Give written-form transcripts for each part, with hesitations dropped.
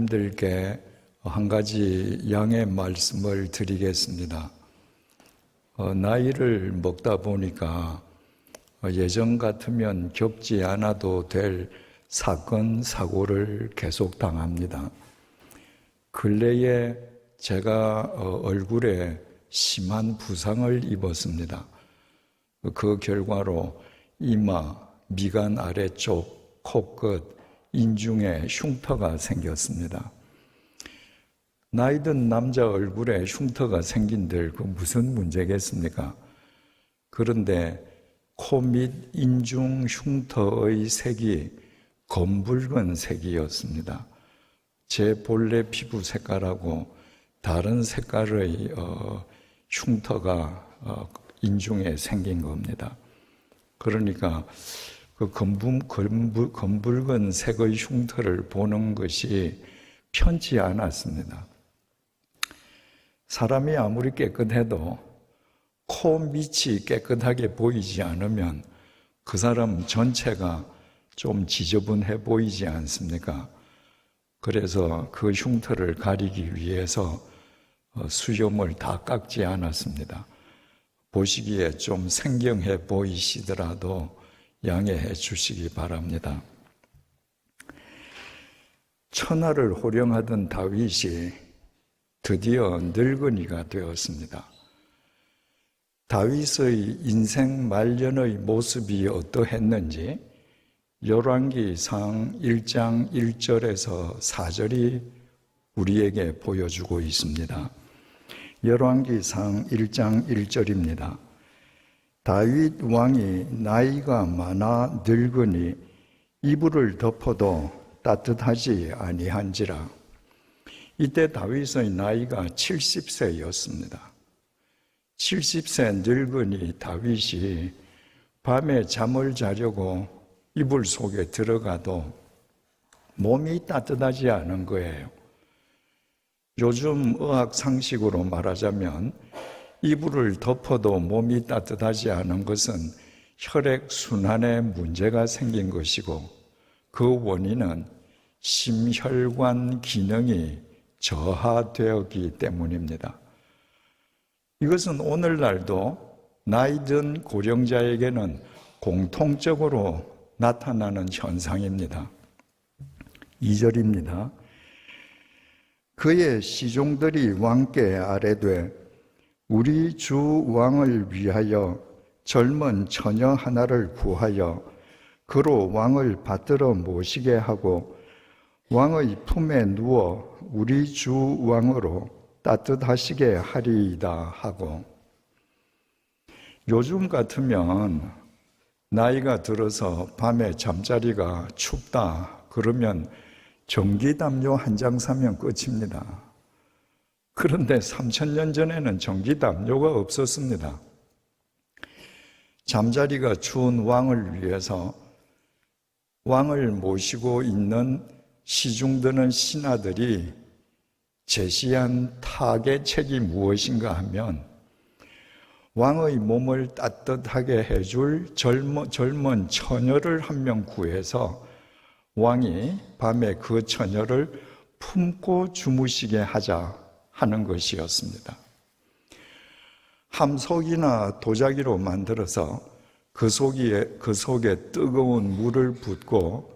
들께 한 가지 양해 말씀을 드리겠습니다. 나이를 먹다 보니까 예전 같으면 겪지 않아도 될 사건, 사고를 계속 당합니다. 근래에 제가 얼굴에 심한 부상을 입었습니다. 그 결과로 이마, 미간 아래쪽, 코끝, 인중에 흉터가 생겼습니다. 나이든 남자 얼굴에 흉터가 생긴들 그 무슨 문제겠습니까? 그런데 코 및 인중 흉터의 색이 검붉은 색이었습니다. 제 본래 피부 색깔하고 다른 색깔의 흉터가 인중에 생긴 겁니다. 그러니까 그 검붉은 색의 흉터를 보는 것이 편치 않았습니다. 사람이 아무리 깨끗해도 코 밑이 깨끗하게 보이지 않으면 그 사람 전체가 좀 지저분해 보이지 않습니까? 그래서 그 흉터를 가리기 위해서 수염을 다 깎지 않았습니다. 보시기에 좀 생경해 보이시더라도 양해해 주시기 바랍니다. 천하를 호령하던 다윗이 드디어 늙은이가 되었습니다. 다윗의 인생 말년의 모습이 어떠했는지 열왕기상 1장 1절에서 4절이 우리에게 보여주고 있습니다. 열왕기상 1장 1절입니다. 다윗 왕이 나이가 많아 늙으니 이불을 덮어도 따뜻하지 아니한지라. 이때 다윗의 나이가 70세였습니다. 70세 늙은이 다윗이 밤에 잠을 자려고 이불 속에 들어가도 몸이 따뜻하지 않은 거예요. 요즘 의학 상식으로 말하자면 이불을 덮어도 몸이 따뜻하지 않은 것은 혈액순환에 문제가 생긴 것이고 그 원인은 심혈관 기능이 저하되었기 때문입니다. 이것은 오늘날도 나이든 고령자에게는 공통적으로 나타나는 현상입니다. 2절입니다. 그의 시종들이 왕께 아뢰되 우리 주 왕을 위하여 젊은 처녀 하나를 구하여 그로 왕을 받들어 모시게 하고 왕의 품에 누워 우리 주 왕으로 따뜻하시게 하리이다 하고. 요즘 같으면 나이가 들어서 밤에 잠자리가 춥다 그러면 전기담요 한 장 사면 끝입니다. 그런데 3000년 전에는 전기담요가 없었습니다. 잠자리가 추운 왕을 위해서 왕을 모시고 있는 시중드는 신하들이 제시한 타개책이 무엇인가 하면 왕의 몸을 따뜻하게 해줄 젊은 처녀를 한 명 구해서 왕이 밤에 그 처녀를 품고 주무시게 하자 하는 것이었습니다. 함석이나 도자기로 만들어서 그 속에 뜨거운 물을 붓고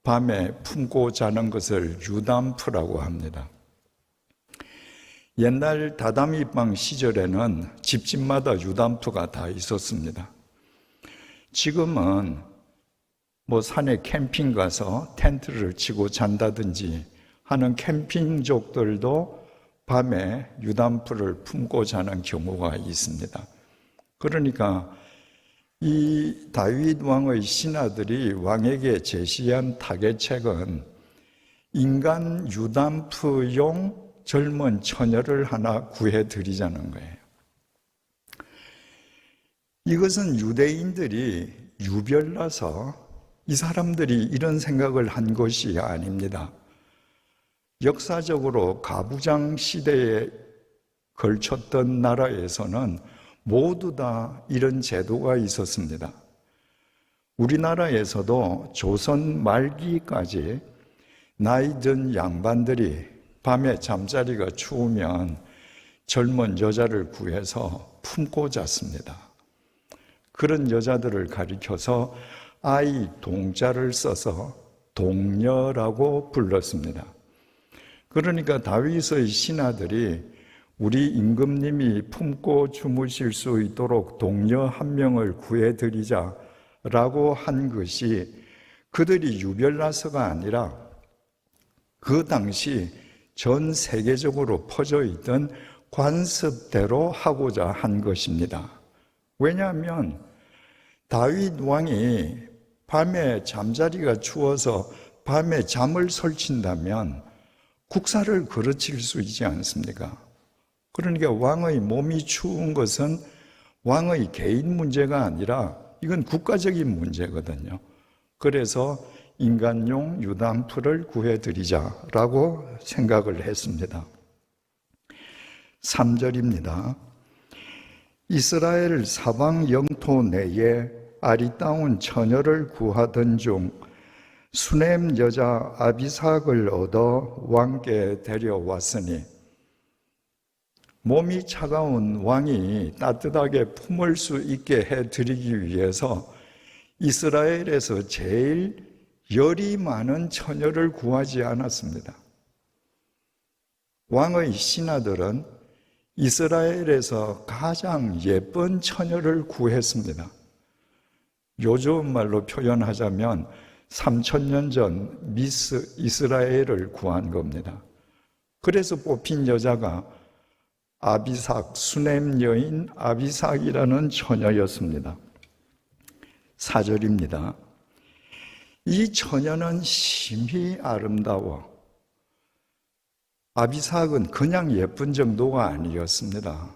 밤에 품고 자는 것을 유담프라고 합니다. 옛날 다다미방 시절에는 집집마다 유담프가 다 있었습니다. 지금은 산에 캠핑 가서 텐트를 치고 잔다든지 하는 캠핑족들도 밤에 유담프를 품고 자는 경우가 있습니다. 그러니까 이 다윗 왕의 신하들이 왕에게 제시한 타개책은 인간 유담프용 젊은 처녀를 하나 구해드리자는 거예요. 이것은 유대인들이 유별나서 이 사람들이 이런 생각을 한 것이 아닙니다. 역사적으로 가부장 시대에 걸쳤던 나라에서는 모두 다 이런 제도가 있었습니다. 우리나라에서도 조선 말기까지 나이 든 양반들이 밤에 잠자리가 추우면 젊은 여자를 구해서 품고 잤습니다. 그런 여자들을 가리켜서 아이 동자를 써서 동녀라고 불렀습니다. 그러니까 다윗의 신하들이 우리 임금님이 품고 주무실 수 있도록 동녀 한 명을 구해드리자라고 한 것이 그들이 유별나서가 아니라 그 당시 전 세계적으로 퍼져 있던 관습대로 하고자 한 것입니다. 왜냐하면 다윗 왕이 밤에 잠자리가 추워서 밤에 잠을 설친다면 국사를 그르칠 수 있지 않습니까? 그러니까 왕의 몸이 추운 것은 왕의 개인 문제가 아니라 이건 국가적인 문제거든요. 그래서 인간용 유담풀을 구해드리자라고 생각을 했습니다. 3절입니다. 이스라엘 사방 영토 내에 아리따운 처녀를 구하던 중 수넴 여자 아비삭을 얻어 왕께 데려왔으니 몸이 차가운 왕이 따뜻하게 품을 수 있게 해드리기 위해서 이스라엘에서 제일 열이 많은 처녀를 구하지 않았습니다. 왕의 신하들은 이스라엘에서 가장 예쁜 처녀를 구했습니다. 요즘 말로 표현하자면 3000년 전 미스 이스라엘을 구한 겁니다. 그래서 뽑힌 여자가 아비삭, 수넴 여인 아비삭이라는 처녀였습니다. 4절입니다. 이 처녀는 심히 아름다워. 아비삭은 그냥 예쁜 정도가 아니었습니다.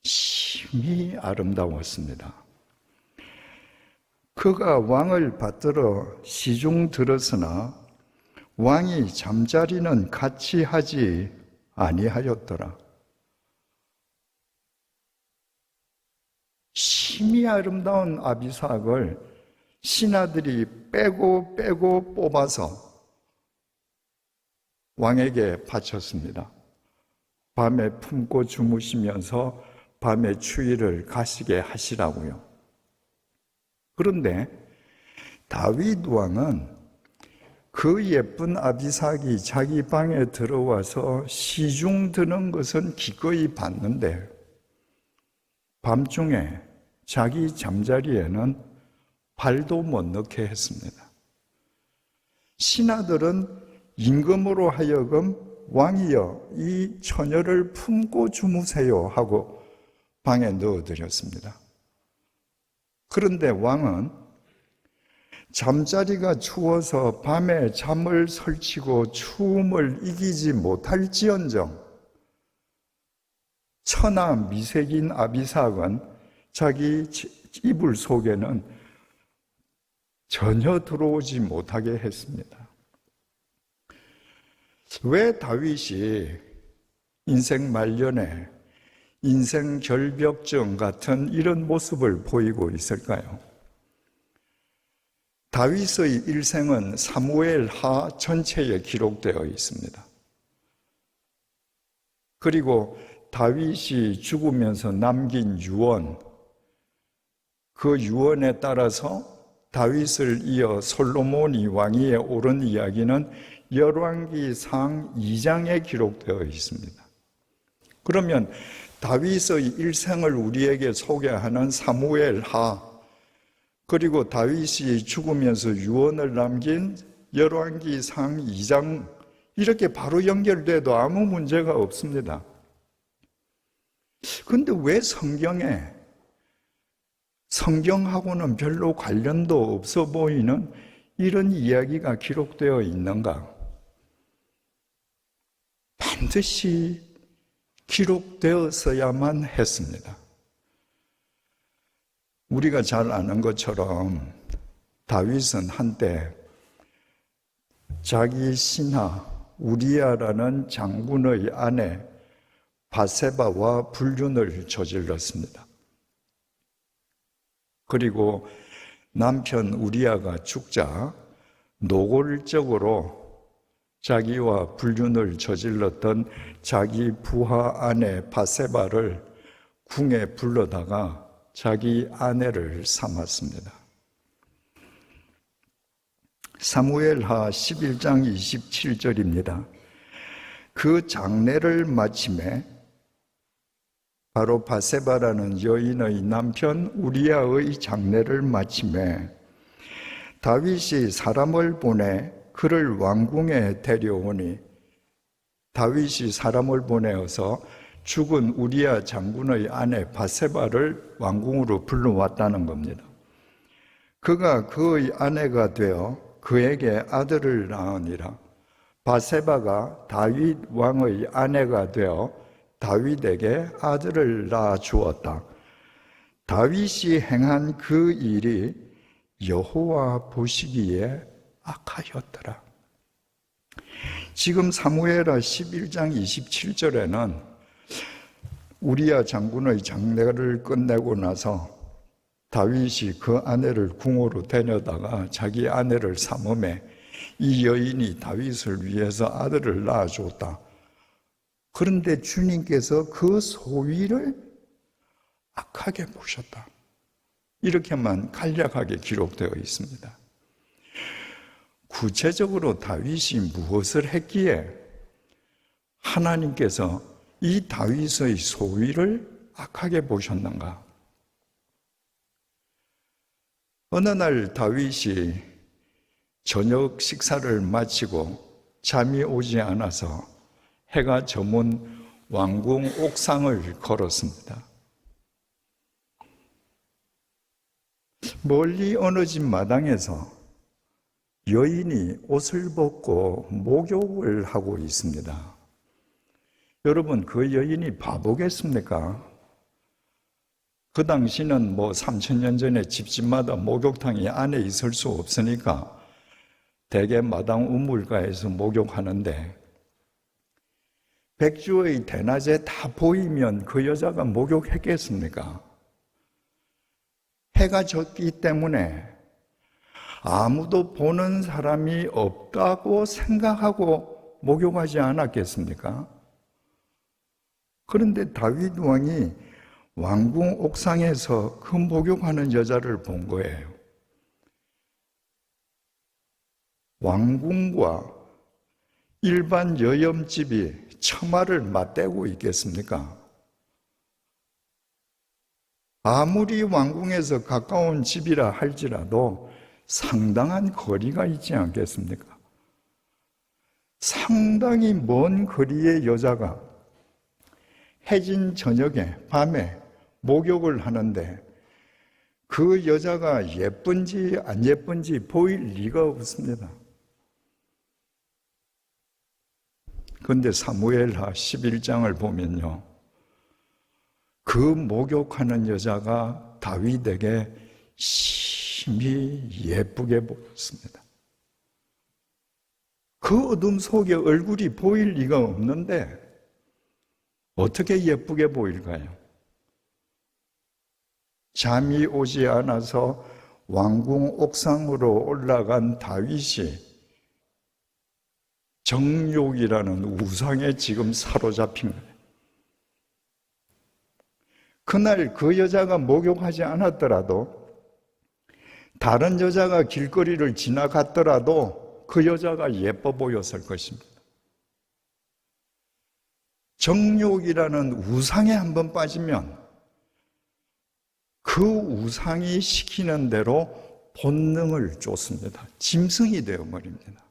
심히 아름다웠습니다. 그가 왕을 받들어 시중 들었으나 왕이 잠자리는 같이 하지 아니하였더라. 심히 아름다운 아비삭을 신하들이 빼고 뽑아서 왕에게 바쳤습니다. 밤에 품고 주무시면서 밤에 추위를 가시게 하시라고요. 그런데 다윗 왕은 그 예쁜 아비삭이 자기 방에 들어와서 시중 드는 것은 기꺼이 봤는데 밤중에 자기 잠자리에는 발도 못 넣게 했습니다. 신하들은 임금으로 하여금 왕이여 이 처녀를 품고 주무세요 하고 방에 넣어드렸습니다. 그런데 왕은 잠자리가 추워서 밤에 잠을 설치고 추움을 이기지 못할지언정 처나 미색인 아비삭은 자기 이불 속에는 전혀 들어오지 못하게 했습니다. 왜 다윗이 인생 말년에 인생 결벽증 같은 이런 모습을 보이고 있을까요? 다윗의 일생은 사무엘 하 전체에 기록되어 있습니다. 그리고 다윗이 죽으면서 남긴 유언, 그 유언에 따라서 다윗을 이어 솔로몬이 왕위에 오른 이야기는 열왕기상 2장에 기록되어 있습니다. 그러면 다윗의 일생을 우리에게 소개하는 사무엘 하, 그리고 다윗이 죽으면서 유언을 남긴 열왕기상 2장, 이렇게 바로 연결돼도 아무 문제가 없습니다. 그런데 왜 성경하고는 별로 관련도 없어 보이는 이런 이야기가 기록되어 있는가? 반드시 기록되었어야만 했습니다. 우리가 잘 아는 것처럼 다윗은 한때 자기 신하 우리아라는 장군의 아내 바세바와 불륜을 저질렀습니다. 그리고 남편 우리아가 죽자 노골적으로 자기와 불륜을 저질렀던 자기 부하 아내 바세바를 궁에 불러다가 자기 아내를 삼았습니다. 사무엘하 11장 27절입니다. 그 장례를 마침에 바로 바세바라는 여인의 남편 우리아의 장례를 마침에 다윗이 사람을 보내 그를 왕궁에 데려오니 다윗이 사람을 보내어서 죽은 우리아 장군의 아내 바세바를 왕궁으로 불러왔다는 겁니다. 그가 그의 아내가 되어 그에게 아들을 낳으니라. 바세바가 다윗 왕의 아내가 되어 다윗에게 아들을 낳아 주었다. 다윗이 행한 그 일이 여호와 보시기에 악하였더라. 지금 사무엘하 11장 27절에는 우리아 장군의 장례를 끝내고 나서 다윗이 그 아내를 궁으로 데려다가 자기 아내를 삼음에 이 여인이 다윗을 위해서 아들을 낳아줬다. 그런데 주님께서 그 소위를 악하게 보셨다. 이렇게만 간략하게 기록되어 있습니다. 구체적으로 다윗이 무엇을 했기에 하나님께서 이 다윗의 소위를 악하게 보셨는가? 어느 날 다윗이 저녁 식사를 마치고 잠이 오지 않아서 해가 저문 왕궁 옥상을 걸었습니다. 멀리 어느 집 마당에서 여인이 옷을 벗고 목욕을 하고 있습니다. 여러분, 그 여인이 바보겠습니까? 그 당시는 3000년 전에 집집마다 목욕탕이 안에 있을 수 없으니까 대개 마당 우물가에서 목욕하는데 백주의 대낮에 다 보이면 그 여자가 목욕했겠습니까? 해가 졌기 때문에 아무도 보는 사람이 없다고 생각하고 목욕하지 않았겠습니까? 그런데 다윗 왕이 왕궁 옥상에서 그 목욕하는 여자를 본 거예요. 왕궁과 일반 여염집이 처마를 맞대고 있겠습니까? 아무리 왕궁에서 가까운 집이라 할지라도 상당한 거리가 있지 않겠습니까? 상당히 먼 거리의 여자가 해진 저녁에 밤에 목욕을 하는데 그 여자가 예쁜지 안 예쁜지 보일 리가 없습니다. 그런데 사무엘하 11장을 보면요, 그 목욕하는 여자가 다윗에게 심히 예쁘게 보였습니다. 그 어둠 속에 얼굴이 보일 리가 없는데 어떻게 예쁘게 보일까요? 잠이 오지 않아서 왕궁 옥상으로 올라간 다윗이 정욕이라는 우상에 지금 사로잡힌 거예요. 그날 그 여자가 목욕하지 않았더라도 다른 여자가 길거리를 지나갔더라도 그 여자가 예뻐 보였을 것입니다. 정욕이라는 우상에 한번 빠지면 그 우상이 시키는 대로 본능을 쫓습니다. 짐승이 되어버립니다.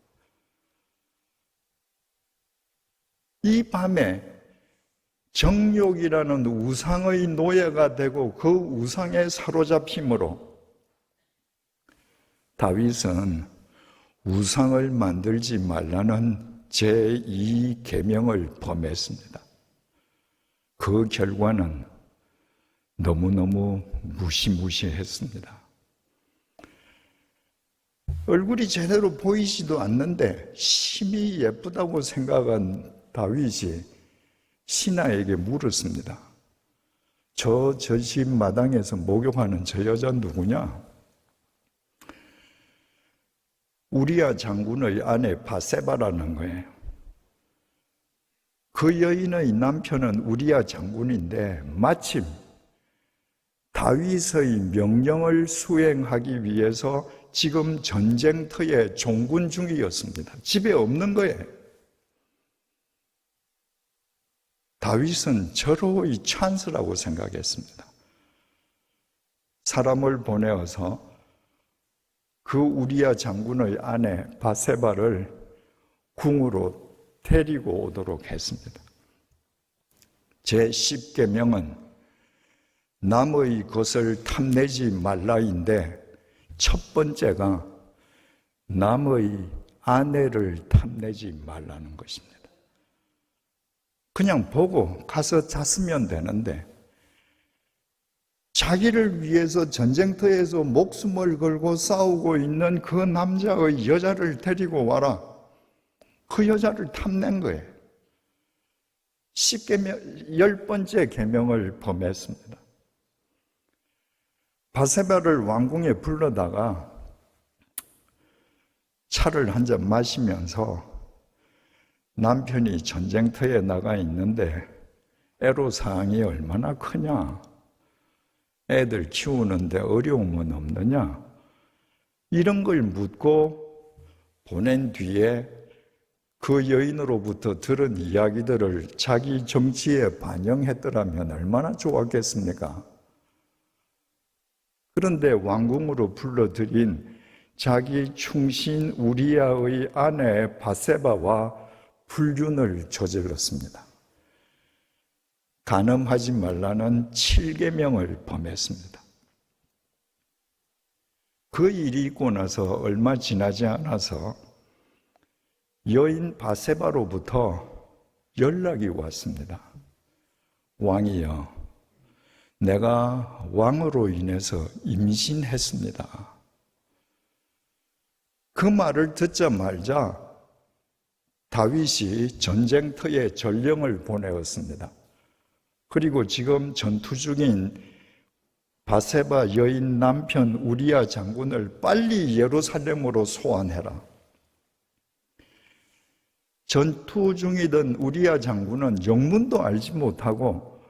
이 밤에 정욕이라는 우상의 노예가 되고 그 우상에 사로잡힘으로 다윗은 우상을 만들지 말라는 제2계명을 범했습니다. 그 결과는 너무너무 무시무시했습니다. 얼굴이 제대로 보이지도 않는데 심히 예쁘다고 생각한 다윗이 신하에게 물었습니다. 저 집 마당에서 목욕하는 저 여자 누구냐? 우리야 장군의 아내 바세바라는 거예요. 그 여인의 남편은 우리야 장군인데 마침 다윗의 명령을 수행하기 위해서 지금 전쟁터에 종군 중이었습니다. 집에 없는 거예요. 다윗은 절호의 찬스라고 생각했습니다. 사람을 보내어서 그 우리야 장군의 아내 바세바를 궁으로 데리고 오도록 했습니다. 제10계명은 남의 것을 탐내지 말라인데 첫 번째가 남의 아내를 탐내지 말라는 것입니다. 그냥 보고 가서 잤으면 되는데 자기를 위해서 전쟁터에서 목숨을 걸고 싸우고 있는 그 남자의 여자를 데리고 와라. 그 여자를 탐낸 거예요. 10번째 계명을 범했습니다. 바세바를 왕궁에 불러다가 차를 한 잔 마시면서 남편이 전쟁터에 나가 있는데 애로사항이 얼마나 크냐, 애들 키우는데 어려움은 없느냐, 이런 걸 묻고 보낸 뒤에 그 여인으로부터 들은 이야기들을 자기 정치에 반영했더라면 얼마나 좋았겠습니까? 그런데 왕궁으로 불러들인 자기 충신 우리야의 아내 바세바와 불륜을 저질렀습니다. 간음하지 말라는 7계명을 범했습니다. 그 일이 있고 나서 얼마 지나지 않아서 여인 바세바로부터 연락이 왔습니다. 왕이여, 내가 왕으로 인해서 임신했습니다. 그 말을 듣자마자 다윗이 전쟁터에 전령을 보내었습니다. 그리고 지금 전투 중인 바세바 여인 남편 우리야 장군을 빨리 예루살렘으로 소환해라. 전투 중이던 우리야 장군은 영문도 알지 못하고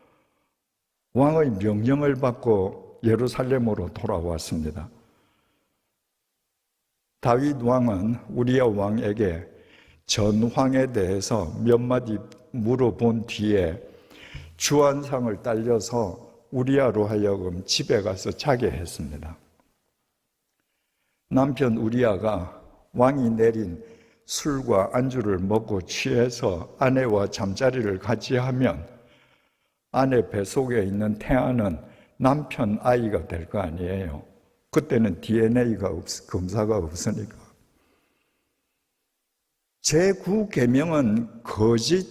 왕의 명령을 받고 예루살렘으로 돌아왔습니다. 다윗 왕은 우리야 왕에게 전황에 대해서 몇 마디 물어본 뒤에 주안상을 딸려서 우리야로 하여금 집에 가서 자게 했습니다. 남편 우리야가 왕이 내린 술과 안주를 먹고 취해서 아내와 잠자리를 같이 하면 아내 뱃속에 있는 태아는 남편 아이가 될 거 아니에요. 그때는 DNA가 검사가 없으니까. 제9계명은 거짓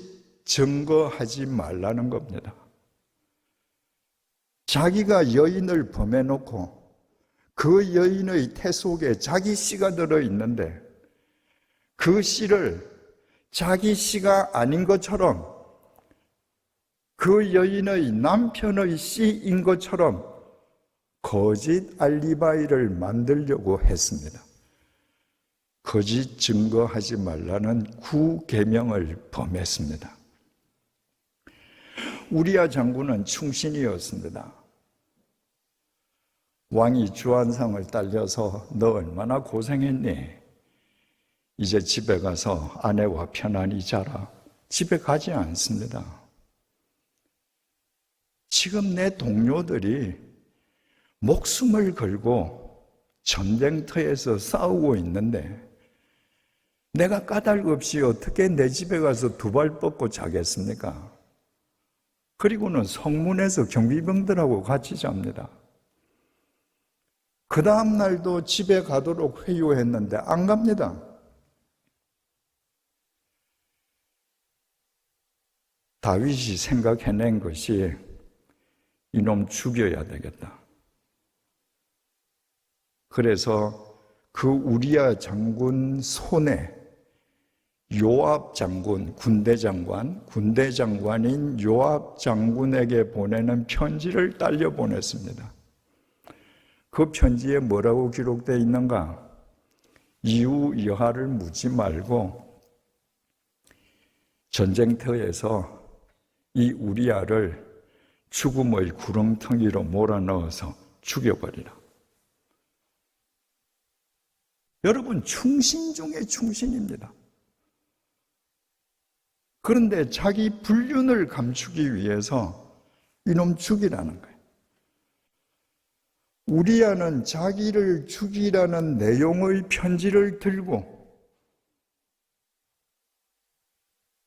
증거하지 말라는 겁니다. 자기가 여인을 범해놓고 그 여인의 태 속에 자기 씨가 들어있는데 그 씨를 자기 씨가 아닌 것처럼 그 여인의 남편의 씨인 것처럼 거짓 알리바이를 만들려고 했습니다. 거짓 증거하지 말라는 9계명을 범했습니다. 우리야 장군은 충신이었습니다. 왕이 주안상을 딸려서 너 얼마나 고생했니? 이제 집에 가서 아내와 편안히 자라. 집에 가지 않습니다. 지금 내 동료들이 목숨을 걸고 전쟁터에서 싸우고 있는데 내가 까닭없이 어떻게 내 집에 가서 두 발 뻗고 자겠습니까? 그리고는 성문에서 경비병들하고 같이 잡니다. 그 다음 날도 집에 가도록 회유했는데 안 갑니다. 다윗이 생각해낸 것이 이놈 죽여야 되겠다. 그래서 그 우리야 장군 손에 요압 장군, 군대 장관인 요압 장군에게 보내는 편지를 딸려 보냈습니다. 그 편지에 뭐라고 기록되어 있는가? 이유 여하를 묻지 말고 전쟁터에서 이 우리아를 죽음의 구렁텅이로 몰아넣어서 죽여버리라. 여러분, 충신 중에 충신입니다. 그런데 자기 불륜을 감추기 위해서 이놈 죽이라는 거예요. 우리아는 자기를 죽이라는 내용의 편지를 들고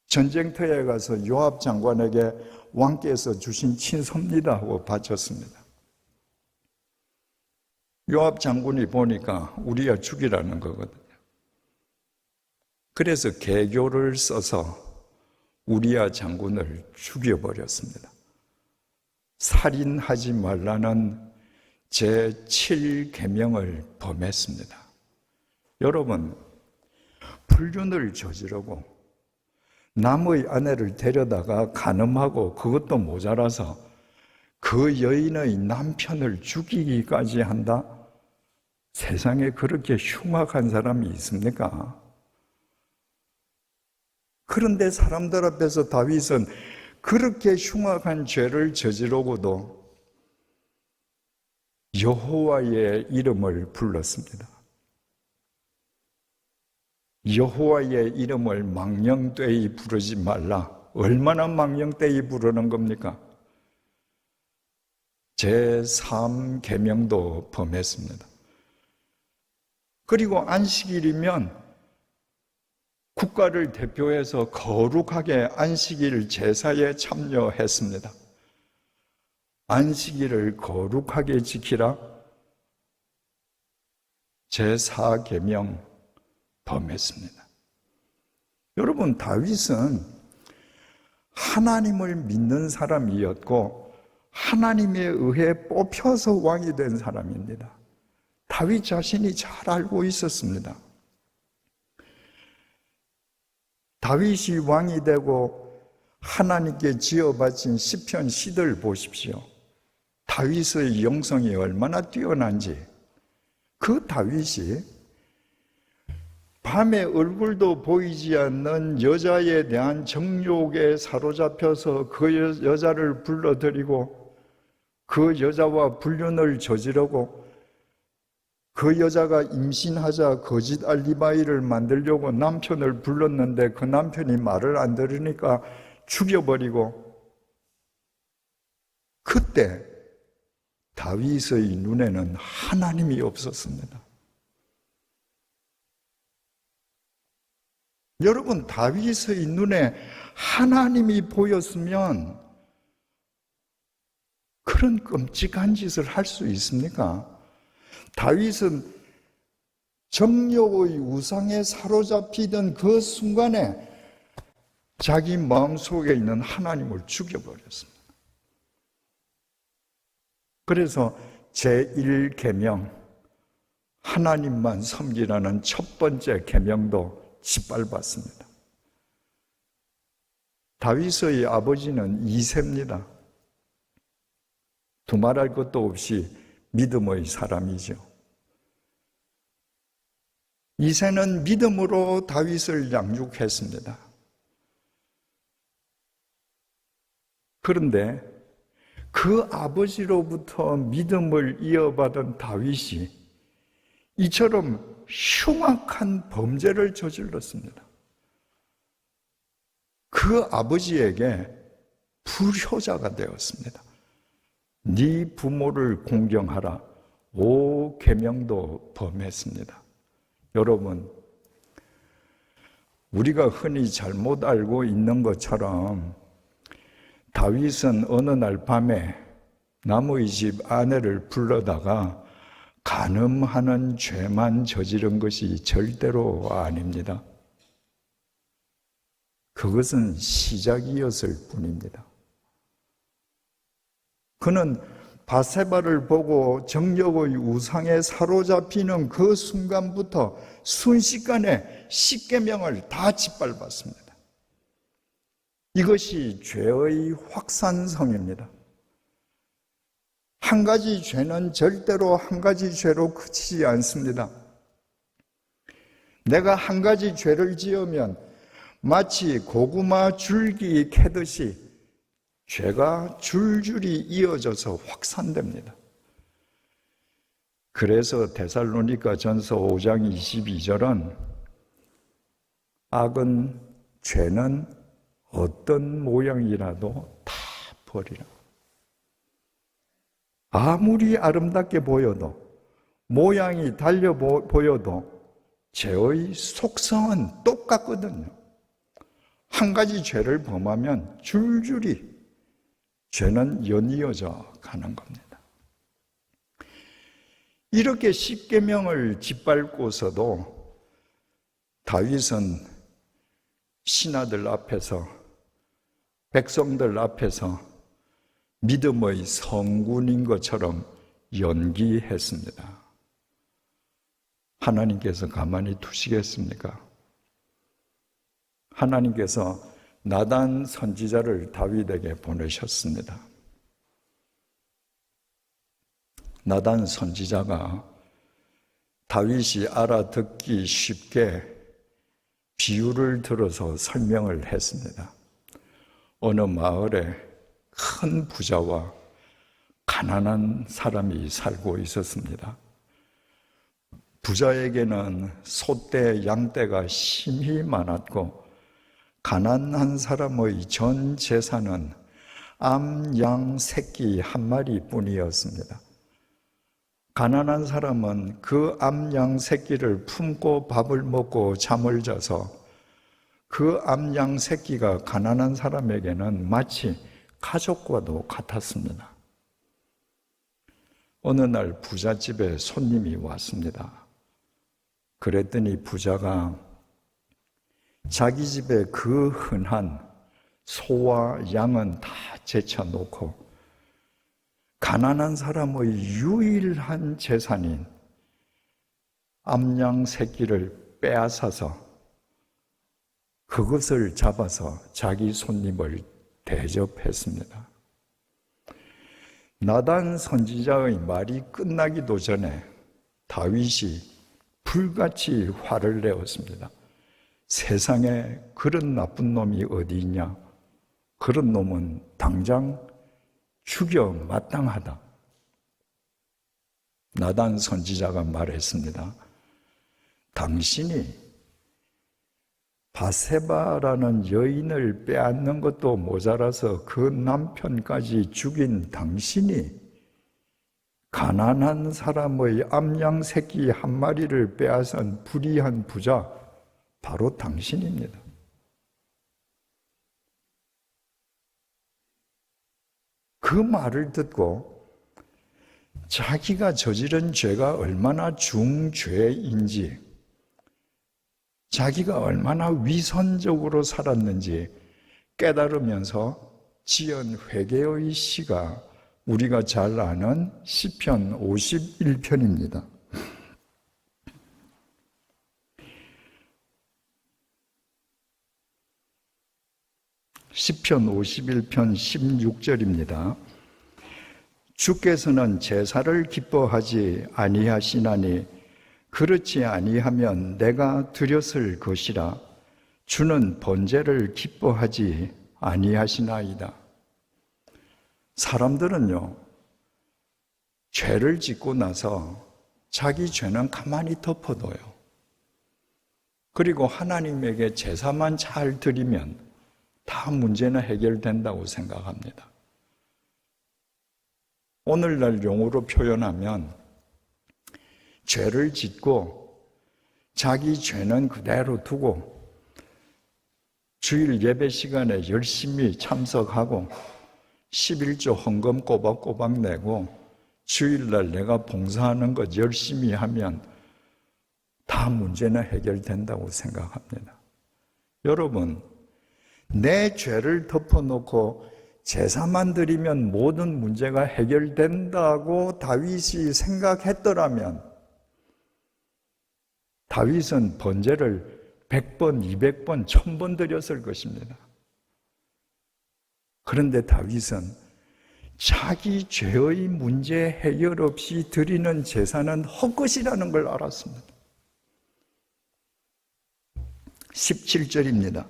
전쟁터에 가서 요압 장관에게 왕께서 주신 친서입니다 하고 바쳤습니다. 요압 장군이 보니까 우리아 죽이라는 거거든요. 그래서 계교를 써서 우리아 장군을 죽여버렸습니다. 살인하지 말라는 제7계명을 범했습니다. 여러분, 불륜을 저지르고 남의 아내를 데려다가 간음하고 그것도 모자라서 그 여인의 남편을 죽이기까지 한다? 세상에 그렇게 흉악한 사람이 있습니까? 그런데 사람들 앞에서 다윗은 그렇게 흉악한 죄를 저지르고도 여호와의 이름을 불렀습니다. 여호와의 이름을 망령되이 부르지 말라. 얼마나 망령되이 부르는 겁니까? 제3계명도 범했습니다. 그리고 안식일이면 국가를 대표해서 거룩하게 안식일 제사에 참여했습니다. 안식일을 거룩하게 지키라. 제4계명 범했습니다. 여러분, 다윗은 하나님을 믿는 사람이었고 하나님에 의해 뽑혀서 왕이 된 사람입니다. 다윗 자신이 잘 알고 있었습니다. 다윗이 왕이 되고 하나님께 지어바친 시편 시들 보십시오. 다윗의 영성이 얼마나 뛰어난지. 그 다윗이 밤에 얼굴도 보이지 않는 여자에 대한 정욕에 사로잡혀서 그 여자를 불러들이고 그 여자와 불륜을 저지르고 그 여자가 임신하자 거짓 알리바이를 만들려고 남편을 불렀는데 그 남편이 말을 안 들으니까 죽여버리고, 그때 다윗의 눈에는 하나님이 없었습니다. 여러분, 다윗의 눈에 하나님이 보였으면 그런 끔찍한 짓을 할 수 있습니까? 다윗은 정욕의 우상에 사로잡히던 그 순간에 자기 마음속에 있는 하나님을 죽여버렸습니다. 그래서 제1계명, 하나님만 섬기라는 첫 번째 계명도 짓밟았습니다. 다윗의 아버지는 이새입니다. 두말할 것도 없이 믿음의 사람이죠. 이새는 믿음으로 다윗을 양육했습니다. 그런데 그 아버지로부터 믿음을 이어받은 다윗이 이처럼 흉악한 범죄를 저질렀습니다. 그 아버지에게 불효자가 되었습니다. 네 부모를 공경하라. 5계명도 범했습니다. 여러분, 우리가 흔히 잘못 알고 있는 것처럼 다윗은 어느 날 밤에 남의 집 아내를 불러다가 간음하는 죄만 저지른 것이 절대로 아닙니다. 그것은 시작이었을 뿐입니다. 그는 바세바를 보고 정욕의 우상에 사로잡히는 그 순간부터 순식간에 10계명을 다 짓밟았습니다. 이것이 죄의 확산성입니다. 한 가지 죄는 절대로 한 가지 죄로 그치지 않습니다. 내가 한 가지 죄를 지으면 마치 고구마 줄기 캐듯이 죄가 줄줄이 이어져서 확산됩니다. 그래서 데살로니가 전서 5장 22절은 악은, 죄는 어떤 모양이라도 다 버리라. 아무리 아름답게 보여도, 모양이 달려 보여도 죄의 속성은 똑같거든요. 한 가지 죄를 범하면 줄줄이 죄는 연이어져 가는 겁니다. 이렇게 십계명을 짓밟고서도 다윗은 신하들 앞에서, 백성들 앞에서 믿음의 성군인 것처럼 연기했습니다. 하나님께서 가만히 두시겠습니까? 하나님께서 나단 선지자를 다윗에게 보내셨습니다. 나단 선지자가 다윗이 알아듣기 쉽게 비유를 들어서 설명을 했습니다. 어느 마을에 큰 부자와 가난한 사람이 살고 있었습니다. 부자에게는 소떼, 양떼가 심히 많았고 가난한 사람의 전 재산은 암, 양, 새끼 한 마리뿐이었습니다. 가난한 사람은 그 암, 양, 새끼를 품고 밥을 먹고 잠을 자서 그 암, 양, 새끼가 가난한 사람에게는 마치 가족과도 같았습니다. 어느 날 부잣집에 손님이 왔습니다. 그랬더니 부자가 자기 집에 그 흔한 소와 양은 다 제쳐놓고 가난한 사람의 유일한 재산인 암양 새끼를 빼앗아서 그것을 잡아서 자기 손님을 대접했습니다. 나단 선지자의 말이 끝나기도 전에 다윗이 불같이 화를 내었습니다. 세상에 그런 나쁜 놈이 어디 있냐? 그런 놈은 당장 죽여 마땅하다. 나단 선지자가 말했습니다. 당신이 바세바라는 여인을 빼앗는 것도 모자라서 그 남편까지 죽인 당신이 가난한 사람의 암양 새끼 한 마리를 빼앗은 불의한 부자, 바로 당신입니다. 그 말을 듣고 자기가 저지른 죄가 얼마나 중죄인지, 자기가 얼마나 위선적으로 살았는지 깨달으면서 지은 회개의 시가 우리가 잘 아는 시편 51편입니다. 시편 51편 16절입니다. 주께서는 제사를 기뻐하지 아니하시나니 그렇지 아니하면 내가 드렸을 것이라. 주는 번제를 기뻐하지 아니하시나이다. 사람들은요, 죄를 짓고 나서 자기 죄는 가만히 덮어둬요. 그리고 하나님에게 제사만 잘 드리면 다 문제는 해결된다고 생각합니다. 오늘날 용어로 표현하면 죄를 짓고 자기 죄는 그대로 두고 주일 예배 시간에 열심히 참석하고 11조 헌금 꼬박꼬박 내고 주일날 내가 봉사하는 것 열심히 하면 다 문제는 해결된다고 생각합니다. 여러분, 내 죄를 덮어놓고 제사만 드리면 모든 문제가 해결된다고 다윗이 생각했더라면 다윗은 번제를 100번, 200번, 1000번 드렸을 것입니다. 그런데 다윗은 자기 죄의 문제 해결 없이 드리는 제사는 헛것이라는 걸 알았습니다. 17절입니다.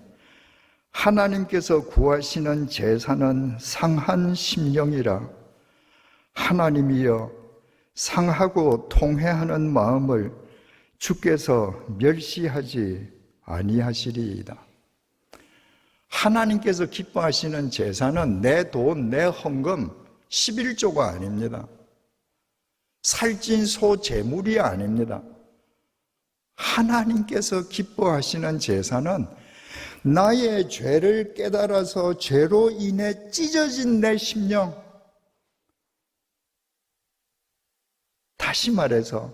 하나님께서 구하시는 제사는 상한 심령이라. 하나님이여 상하고 통회하는 마음을 주께서 멸시하지 아니하시리이다. 하나님께서 기뻐하시는 제사는 내 돈, 내 헌금, 11조가 아닙니다. 살찐 소 제물이 아닙니다. 하나님께서 기뻐하시는 제사는 나의 죄를 깨달아서 죄로 인해 찢어진 내 심령, 다시 말해서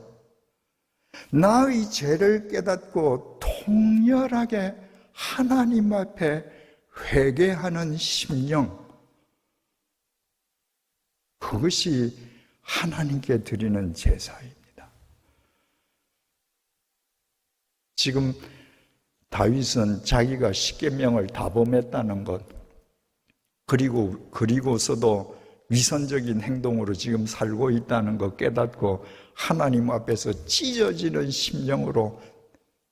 나의 죄를 깨닫고 통렬하게 하나님 앞에 회개하는 심령, 그것이 하나님께 드리는 제사입니다. 지금 다윗은 자기가 십계명을 다 범했다는 것, 그리고서도 위선적인 행동으로 지금 살고 있다는 것 깨닫고 하나님 앞에서 찢어지는 심령으로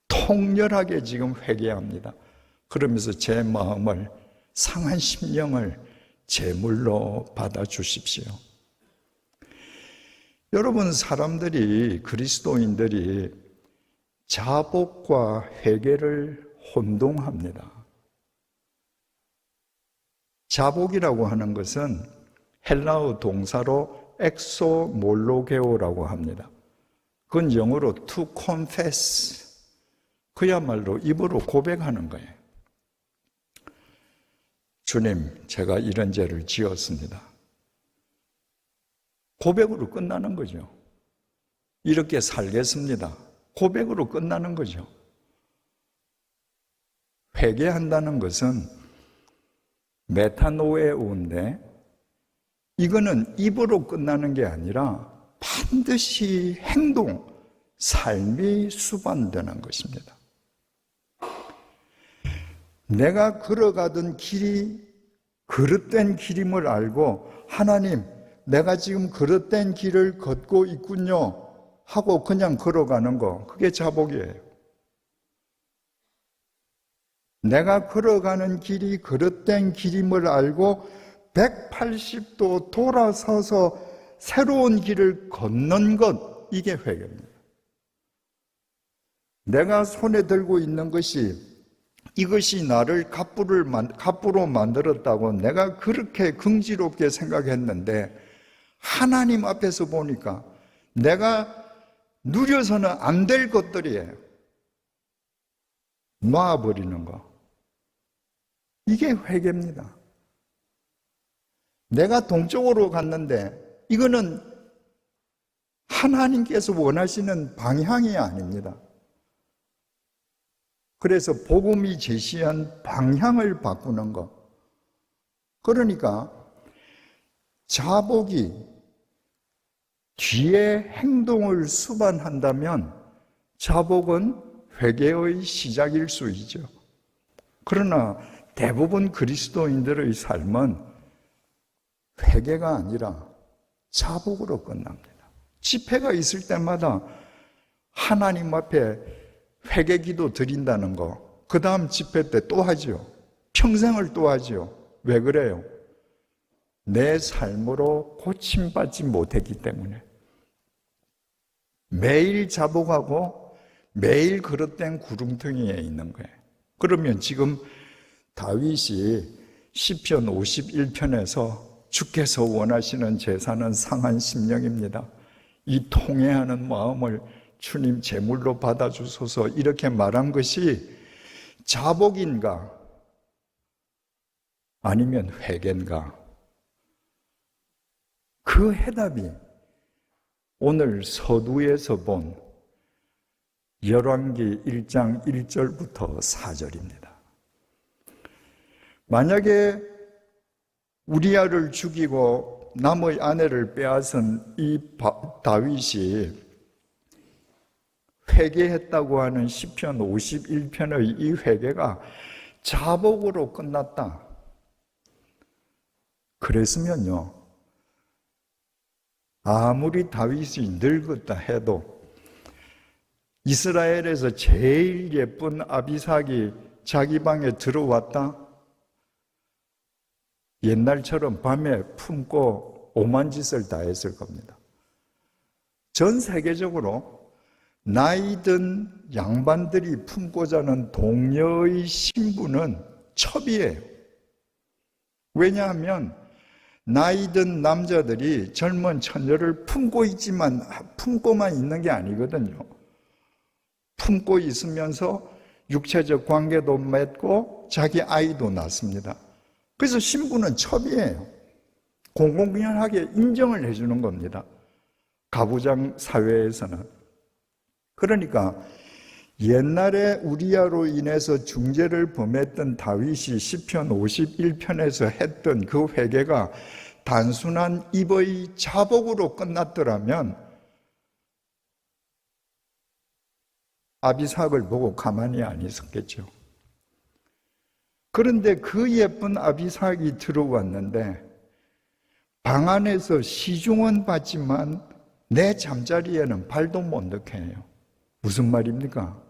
통렬하게 지금 회개합니다. 그러면서 제 마음을, 상한 심령을 제물로 받아주십시오. 여러분, 사람들이, 그리스도인들이 자복과 회개를 혼동합니다. 자복이라고 하는 것은 헬라어 동사로 엑소몰로게오라고 합니다. 그건 영어로 to confess, 그야말로 입으로 고백하는 거예요. 주님, 제가 이런 죄를 지었습니다. 고백으로 끝나는 거죠. 이렇게 살겠습니다. 고백으로 끝나는 거죠. 회개한다는 것은 메타노에오인데, 이거는 입으로 끝나는 게 아니라 반드시 행동, 삶이 수반되는 것입니다. 내가 걸어가던 길이 그릇된 길임을 알고, 하나님, 내가 지금 그릇된 길을 걷고 있군요 하고 그냥 걸어가는 거, 그게 자복이에요. 내가 걸어가는 길이 그릇된 길임을 알고 180도 돌아서서 새로운 길을 걷는 것, 이게 회개입니다. 내가 손에 들고 있는 것이 이것이 나를 갑부로 만들었다고 내가 그렇게 긍지롭게 생각했는데, 하나님 앞에서 보니까 내가 누려서는 안 될 것들이에요. 놔버리는 거, 이게 회개입니다. 내가 동쪽으로 갔는데 이거는 하나님께서 원하시는 방향이 아닙니다. 그래서 복음이 제시한 방향을 바꾸는 것. 그러니까 자복이 뒤에 행동을 수반한다면 자복은 회개의 시작일 수 있죠. 그러나 대부분 그리스도인들의 삶은 회개가 아니라 자복으로 끝납니다. 집회가 있을 때마다 하나님 앞에 회개기도 드린다는 거, 그 다음 집회 때 또 하죠. 평생을 또 하죠. 왜 그래요? 내 삶으로 고침받지 못했기 때문에. 매일 자복하고 매일 그릇된 구름텅이에 있는 거예요. 그러면 지금 다윗이 시편 51편에서 주께서 원하시는 제사는 상한 심령입니다. 이 통회하는 마음을 주님 제물로 받아주소서, 이렇게 말한 것이 자복인가 아니면 회개인가? 그 해답이 오늘 서두에서 본 열왕기 1장 1절부터 4절입니다. 만약에 우리아를 죽이고 남의 아내를 빼앗은 이 다윗이 회개했다고 하는 시편 51편의 이 회개가 자복으로 끝났다. 그랬으면요, 아무리 다윗이 늙었다 해도 이스라엘에서 제일 예쁜 아비삭이 자기 방에 들어왔다? 옛날처럼 밤에 품고 오만 짓을 다 했을 겁니다. 전 세계적으로 나이든 양반들이 품고 자는 동녀의 신부는 첩이에요. 왜냐하면 나이든 남자들이 젊은 처녀를 품고 있지만 품고만 있는 게 아니거든요. 품고 있으면서 육체적 관계도 맺고 자기 아이도 낳습니다. 그래서 신부는 첩이에요. 공공연하게 인정을 해주는 겁니다. 가부장 사회에서는. 그러니까 옛날에 우리아로 인해서 중죄를 범했던 다윗이 시편 51편에서 했던 그 회개가 단순한 입의 자복으로 끝났더라면 아비삭을 보고 가만히 안 있었겠죠. 그런데 그 예쁜 아비삭이 들어왔는데 방 안에서 시중은 받지만 내 잠자리에는 발도 못 넣게 해요. 무슨 말입니까?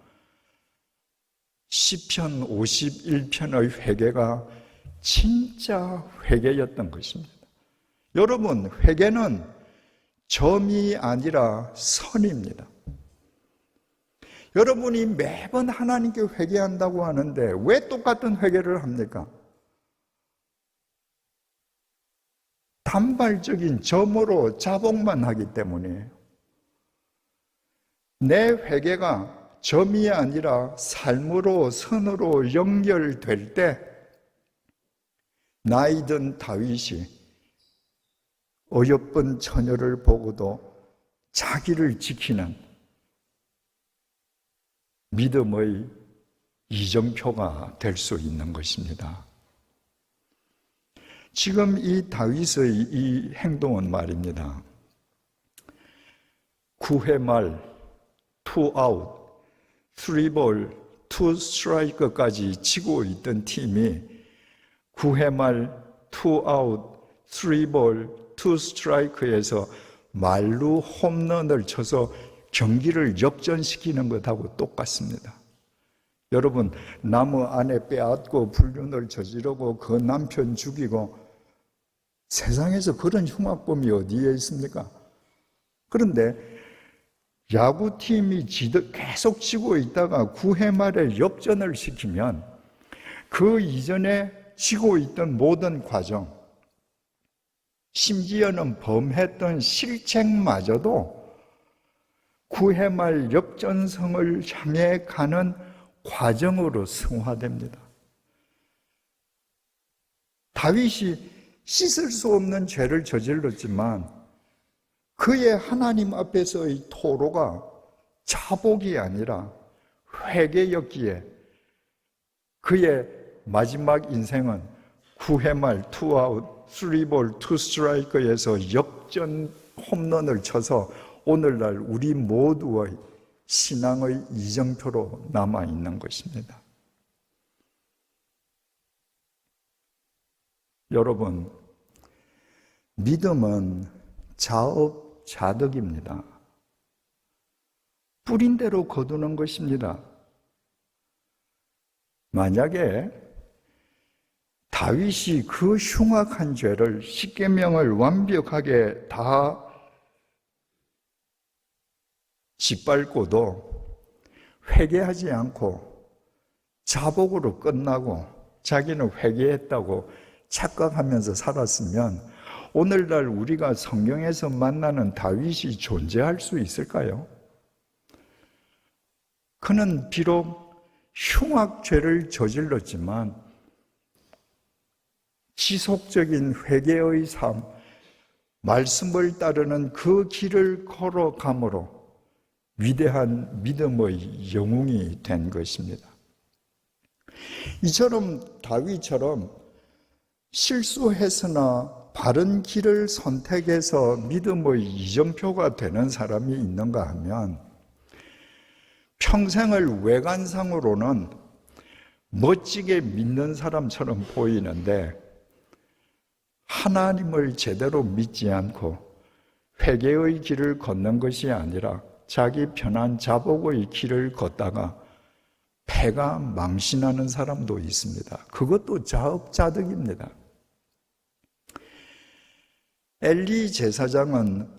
시편 51편의 회개가 진짜 회개였던 것입니다. 여러분, 회개는 점이 아니라 선입니다. 여러분이 매번 하나님께 회개한다고 하는데 왜 똑같은 회개를 합니까? 단발적인 점으로 자복만 하기 때문이에요. 내 회개가 점이 아니라 삶으로, 선으로 연결될 때 나이든 다윗이 어여쁜 처녀를 보고도 자기를 지키는 믿음의 이정표가 될 수 있는 것입니다. 지금 이 다윗의 이 행동은 말입니다. 9회 말 2아웃, 3볼, 2스트라이크까지 치고 있던 팀이 9회 말 2아웃, 3볼, 2스트라이크에서 말루 홈런을 쳐서 경기를 역전시키는 것하고 똑같습니다. 여러분, 나무 안에 빼앗고 불륜을 저지르고 그 남편 죽이고 세상에서 그런 흉악범이 어디에 있습니까? 그런데 야구팀이 계속 지고 있다가 9회 말에 역전을 시키면 그 이전에 지고 있던 모든 과정, 심지어는 범했던 실책마저도 9회 말 역전성을 향해 가는 과정으로 승화됩니다. 다윗이 씻을 수 없는 죄를 저질렀지만 그의 하나님 앞에서의 토로가 자복이 아니라 회개였기에 그의 마지막 인생은 9회 말 2아웃, 3볼, 2스트라이크에서 역전 홈런을 쳐서 오늘날 우리 모두의 신앙의 이정표로 남아있는 것입니다. 여러분, 믿음은 자업자득입니다. 뿌린 대로 거두는 것입니다. 만약에 다윗이 그 흉악한 죄를 십계명을 완벽하게 다 짓밟고도 회개하지 않고 자복으로 끝나고 자기는 회개했다고 착각하면서 살았으면 오늘날 우리가 성경에서 만나는 다윗이 존재할 수 있을까요? 그는 비록 흉악죄를 저질렀지만 지속적인 회개의 삶, 말씀을 따르는 그 길을 걸어감으로 위대한 믿음의 영웅이 된 것입니다. 이처럼 다윗처럼 실수해서나 바른 길을 선택해서 믿음의 이정표가 되는 사람이 있는가 하면 평생을 외관상으로는 멋지게 믿는 사람처럼 보이는데 하나님을 제대로 믿지 않고 회개의 길을 걷는 것이 아니라 자기 편한 자복의 길을 걷다가 패가 망신하는 사람도 있습니다. 그것도 자업자득입니다. 엘리 제사장은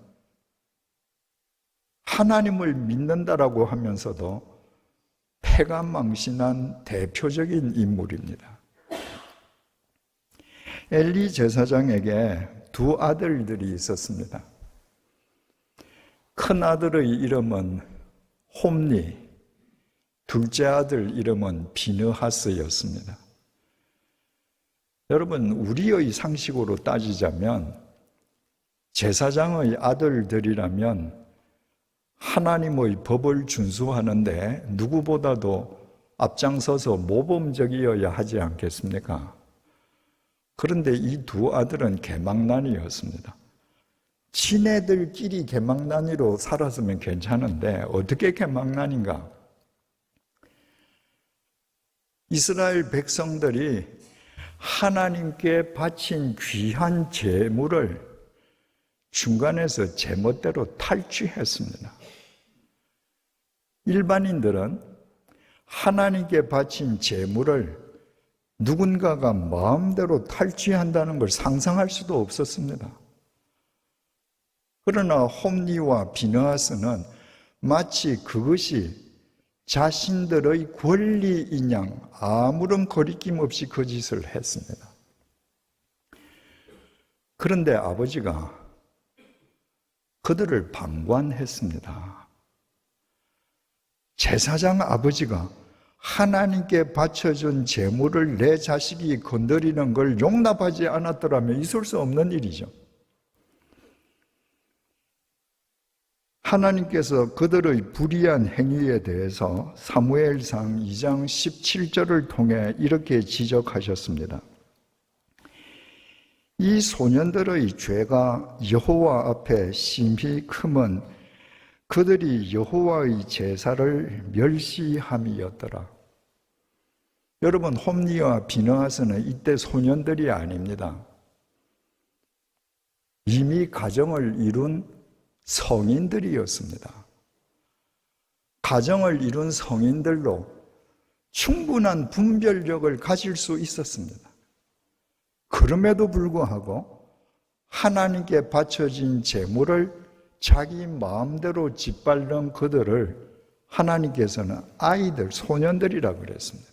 하나님을 믿는다라고 하면서도 패가 망신한 대표적인 인물입니다. 엘리 제사장에게 두 아들들이 있었습니다. 큰 아들의 이름은 홈니, 둘째 아들 이름은 비느하스였습니다. 여러분, 우리의 상식으로 따지자면 제사장의 아들들이라면 하나님의 법을 준수하는데 누구보다도 앞장서서 모범적이어야 하지 않겠습니까? 그런데 이 두 아들은 개망난이었습니다. 지네들끼리 개망난이로 살았으면 괜찮은데 어떻게 개망난인가? 이스라엘 백성들이 하나님께 바친 귀한 제물을 중간에서 제멋대로 탈취했습니다. 일반인들은 하나님께 바친 제물을 누군가가 마음대로 탈취한다는 걸 상상할 수도 없었습니다. 그러나 홈니와 비느하스는 마치 그것이 자신들의 권리인 양 아무런 거리낌 없이 그 짓을 했습니다. 그런데 아버지가 그들을 방관했습니다. 제사장 아버지가 하나님께 바쳐준 제물을 내 자식이 건드리는 걸 용납하지 않았더라면 있을 수 없는 일이죠. 하나님께서 그들의 불의한 행위에 대해서 사무엘상 2장 17절을 통해 이렇게 지적하셨습니다. 이 소년들의 죄가 여호와 앞에 심히 크면 그들이 여호와의 제사를 멸시함이었더라. 여러분, 홈니와 비느하스는 이때 소년들이 아닙니다. 이미 가정을 이룬 성인들이었습니다. 가정을 이룬 성인들로 충분한 분별력을 가질 수 있었습니다. 그럼에도 불구하고 하나님께 바쳐진 제물을 자기 마음대로 짓밟는 그들을 하나님께서는 아이들, 소년들이라고 그랬습니다.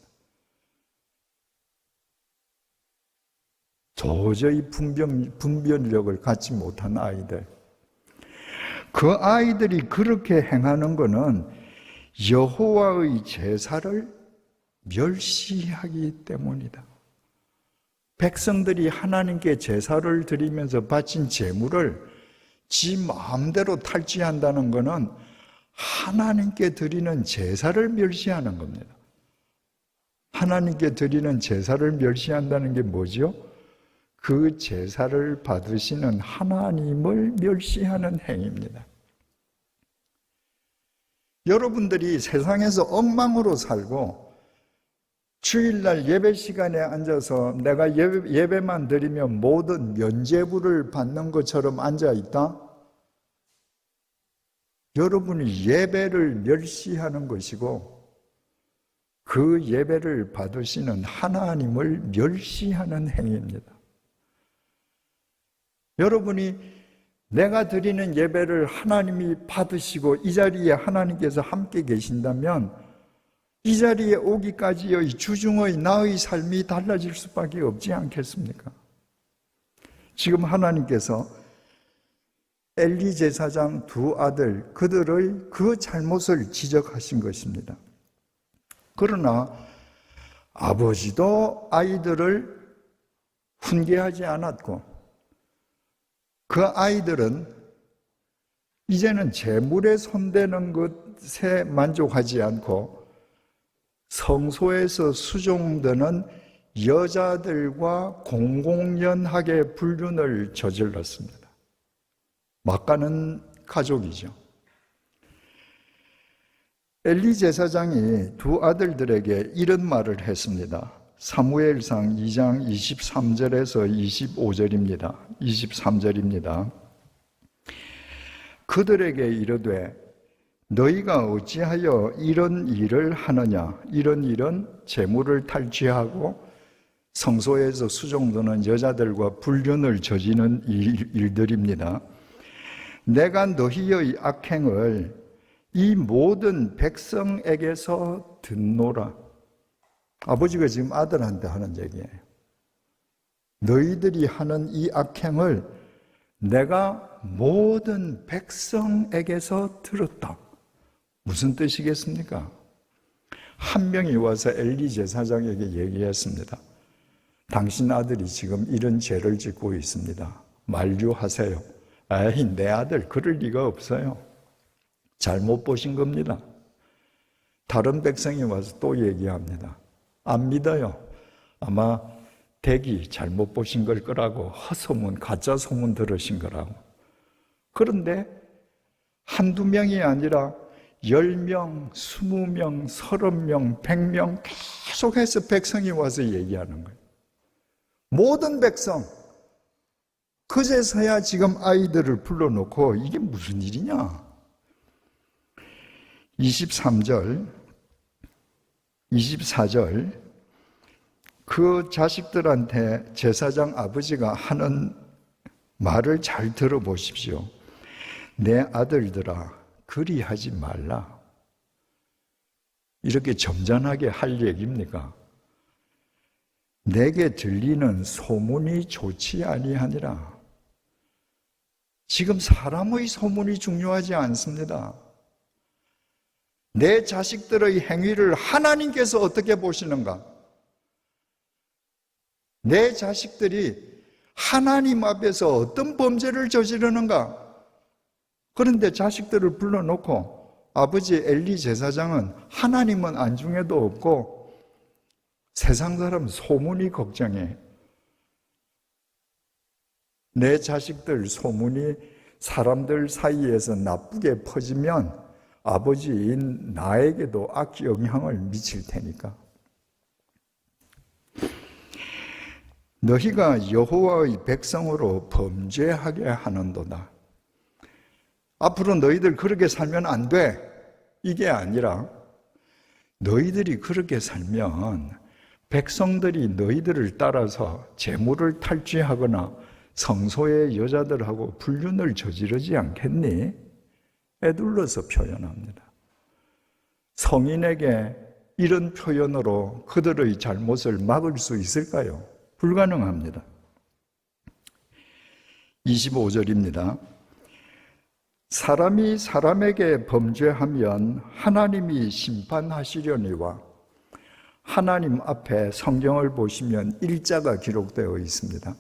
도저히 분별력을 갖지 못한 아이들. 그 아이들이 그렇게 행하는 것은 여호와의 제사를 멸시하기 때문이다. 백성들이 하나님께 제사를 드리면서 바친 제물을 지 마음대로 탈취한다는 것은 하나님께 드리는 제사를 멸시하는 겁니다. 하나님께 드리는 제사를 멸시한다는 게 뭐죠? 그 제사를 받으시는 하나님을 멸시하는 행위입니다. 여러분들이 세상에서 엉망으로 살고 주일날 예배 시간에 앉아서 내가 예배만 드리면 모든 면죄부를 받는 것처럼 앉아있다? 여러분이 예배를 멸시하는 것이고 그 예배를 받으시는 하나님을 멸시하는 행위입니다. 여러분이 내가 드리는 예배를 하나님이 받으시고 이 자리에 하나님께서 함께 계신다면 이 자리에 오기까지의 주중의 나의 삶이 달라질 수밖에 없지 않겠습니까? 지금 하나님께서 엘리 제사장 두 아들 그들의 그 잘못을 지적하신 것입니다. 그러나 아버지도 아이들을 훈계하지 않았고 그 아이들은 이제는 제물에 손대는 것에 만족하지 않고 성소에서 수종되는 여자들과 공공연하게 불륜을 저질렀습니다. 막가는 가족이죠. 엘리 제사장이 두 아들들에게 이런 말을 했습니다. 사무엘상 2장 23절에서 25절입니다. 23절입니다. 그들에게 이르되 너희가 어찌하여 이런 일을 하느냐? 이런 일은 재물을 탈취하고 성소에서 수종드는 여자들과 불륜을 저지르는 일들입니다. 내가 너희의 악행을 이 모든 백성에게서 듣노라. 아버지가 지금 아들한테 하는 얘기예요. 너희들이 하는 이 악행을 내가 모든 백성에게서 들었다. 무슨 뜻이겠습니까? 한 명이 와서 엘리 제사장에게 얘기했습니다. 당신 아들이 지금 이런 죄를 짓고 있습니다. 만류하세요. 에이, 내 아들 그럴 리가 없어요. 잘못 보신 겁니다. 다른 백성이 와서 또 얘기합니다. 안 믿어요. 아마 댁이 잘못 보신 걸 거라고, 헛소문, 가짜 소문 들으신 거라고. 그런데 한두 명이 아니라 10명, 20명, 30명, 100명 계속해서 백성이 와서 얘기하는 거예요. 모든 백성. 그제서야 지금 아이들을 불러놓고 이게 무슨 일이냐? 23절, 24절 그 자식들한테 제사장 아버지가 하는 말을 잘 들어보십시오. 내 아들들아, 그리하지 말라. 이렇게 점잖하게 할 얘기입니까? 내게 들리는 소문이 좋지 아니하니라. 지금 사람의 소문이 중요하지 않습니다. 내 자식들의 행위를 하나님께서 어떻게 보시는가? 내 자식들이 하나님 앞에서 어떤 범죄를 저지르는가? 그런데 자식들을 불러놓고 아버지 엘리 제사장은 하나님은 안중에도 없고 세상 사람 소문이 걱정해. 내 자식들 소문이 사람들 사이에서 나쁘게 퍼지면 아버지인 나에게도 악영향을 미칠 테니까. 너희가 여호와의 백성으로 범죄하게 하는도다. 앞으로 너희들 그렇게 살면 안 돼. 이게 아니라 너희들이 그렇게 살면 백성들이 너희들을 따라서 재물을 탈취하거나 성소의 여자들하고 불륜을 저지르지 않겠니? 에둘러서 표현합니다. 성인에게 이런 표현으로 그들의 잘못을 막을 수 있을까요? 불가능합니다. 25절입니다. 사람이 사람에게 범죄하면 하나님이 심판하시려니와 하나님 앞에 성경을 보시면 일자가 기록되어 있습니다.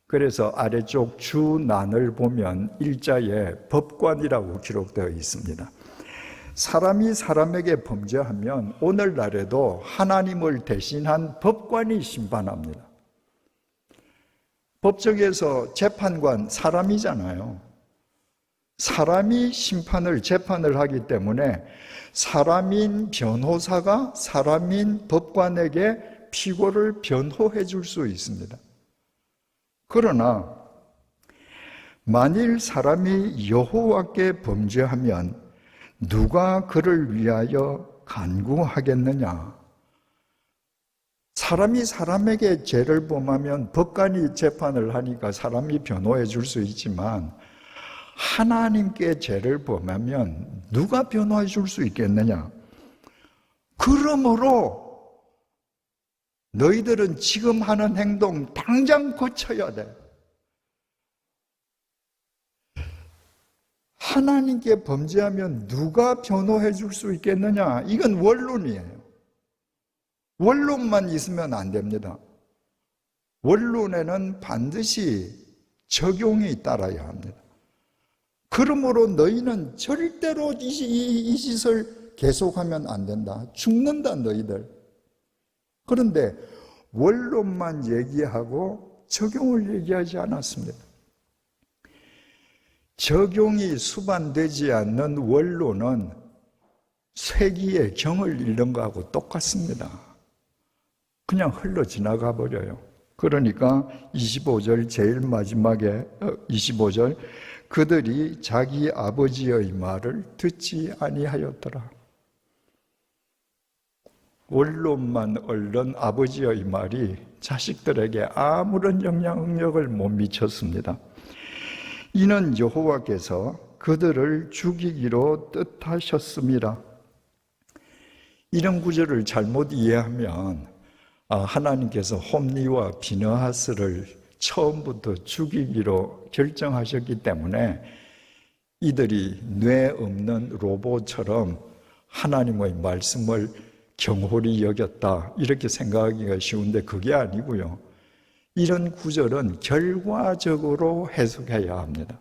그래서 아래쪽 주난을 보면 일자에 법관이라고 기록되어 있습니다. 사람이 사람에게 범죄하면 오늘날에도 하나님을 대신한 법관이 심판합니다. 법정에서 재판관 사람이잖아요. 사람이 재판을 하기 때문에 사람인 변호사가 사람인 법관에게 피고를 변호해 줄 수 있습니다. 그러나 만일 사람이 여호와께 범죄하면 누가 그를 위하여 간구하겠느냐? 사람이 사람에게 죄를 범하면 법관이 재판을 하니까 사람이 변호해 줄 수 있지만 하나님께 죄를 범하면 누가 변호해 줄 수 있겠느냐? 그러므로 너희들은 지금 하는 행동 당장 고쳐야 돼. 하나님께 범죄하면 누가 변호해 줄 수 있겠느냐? 이건 원론이에요. 원론만 있으면 안 됩니다. 원론에는 반드시 적용이 따라야 합니다. 그러므로 너희는 절대로 이 짓을 계속하면 안 된다. 죽는다, 너희들. 그런데 원론만 얘기하고 적용을 얘기하지 않았습니다. 적용이 수반되지 않는 원론은 쇠기의 정을 잃는 거하고 똑같습니다. 그냥 흘러 지나가 버려요. 그러니까 25절 제일 마지막에 25절 그들이 자기 아버지의 말을 듣지 아니하였더라. 원론만 얽는 아버지의 말이 자식들에게 아무런 영향력을 못 미쳤습니다. 이는 여호와께서 그들을 죽이기로 뜻하셨습니다. 이런 구절을 잘못 이해하면 하나님께서 홈리와 비느하스를 처음부터 죽이기로 결정하셨기 때문에 이들이 뇌 없는 로봇처럼 하나님의 말씀을 경홀히 여겼다 이렇게 생각하기가 쉬운데 그게 아니고요. 이런 구절은 결과적으로 해석해야 합니다.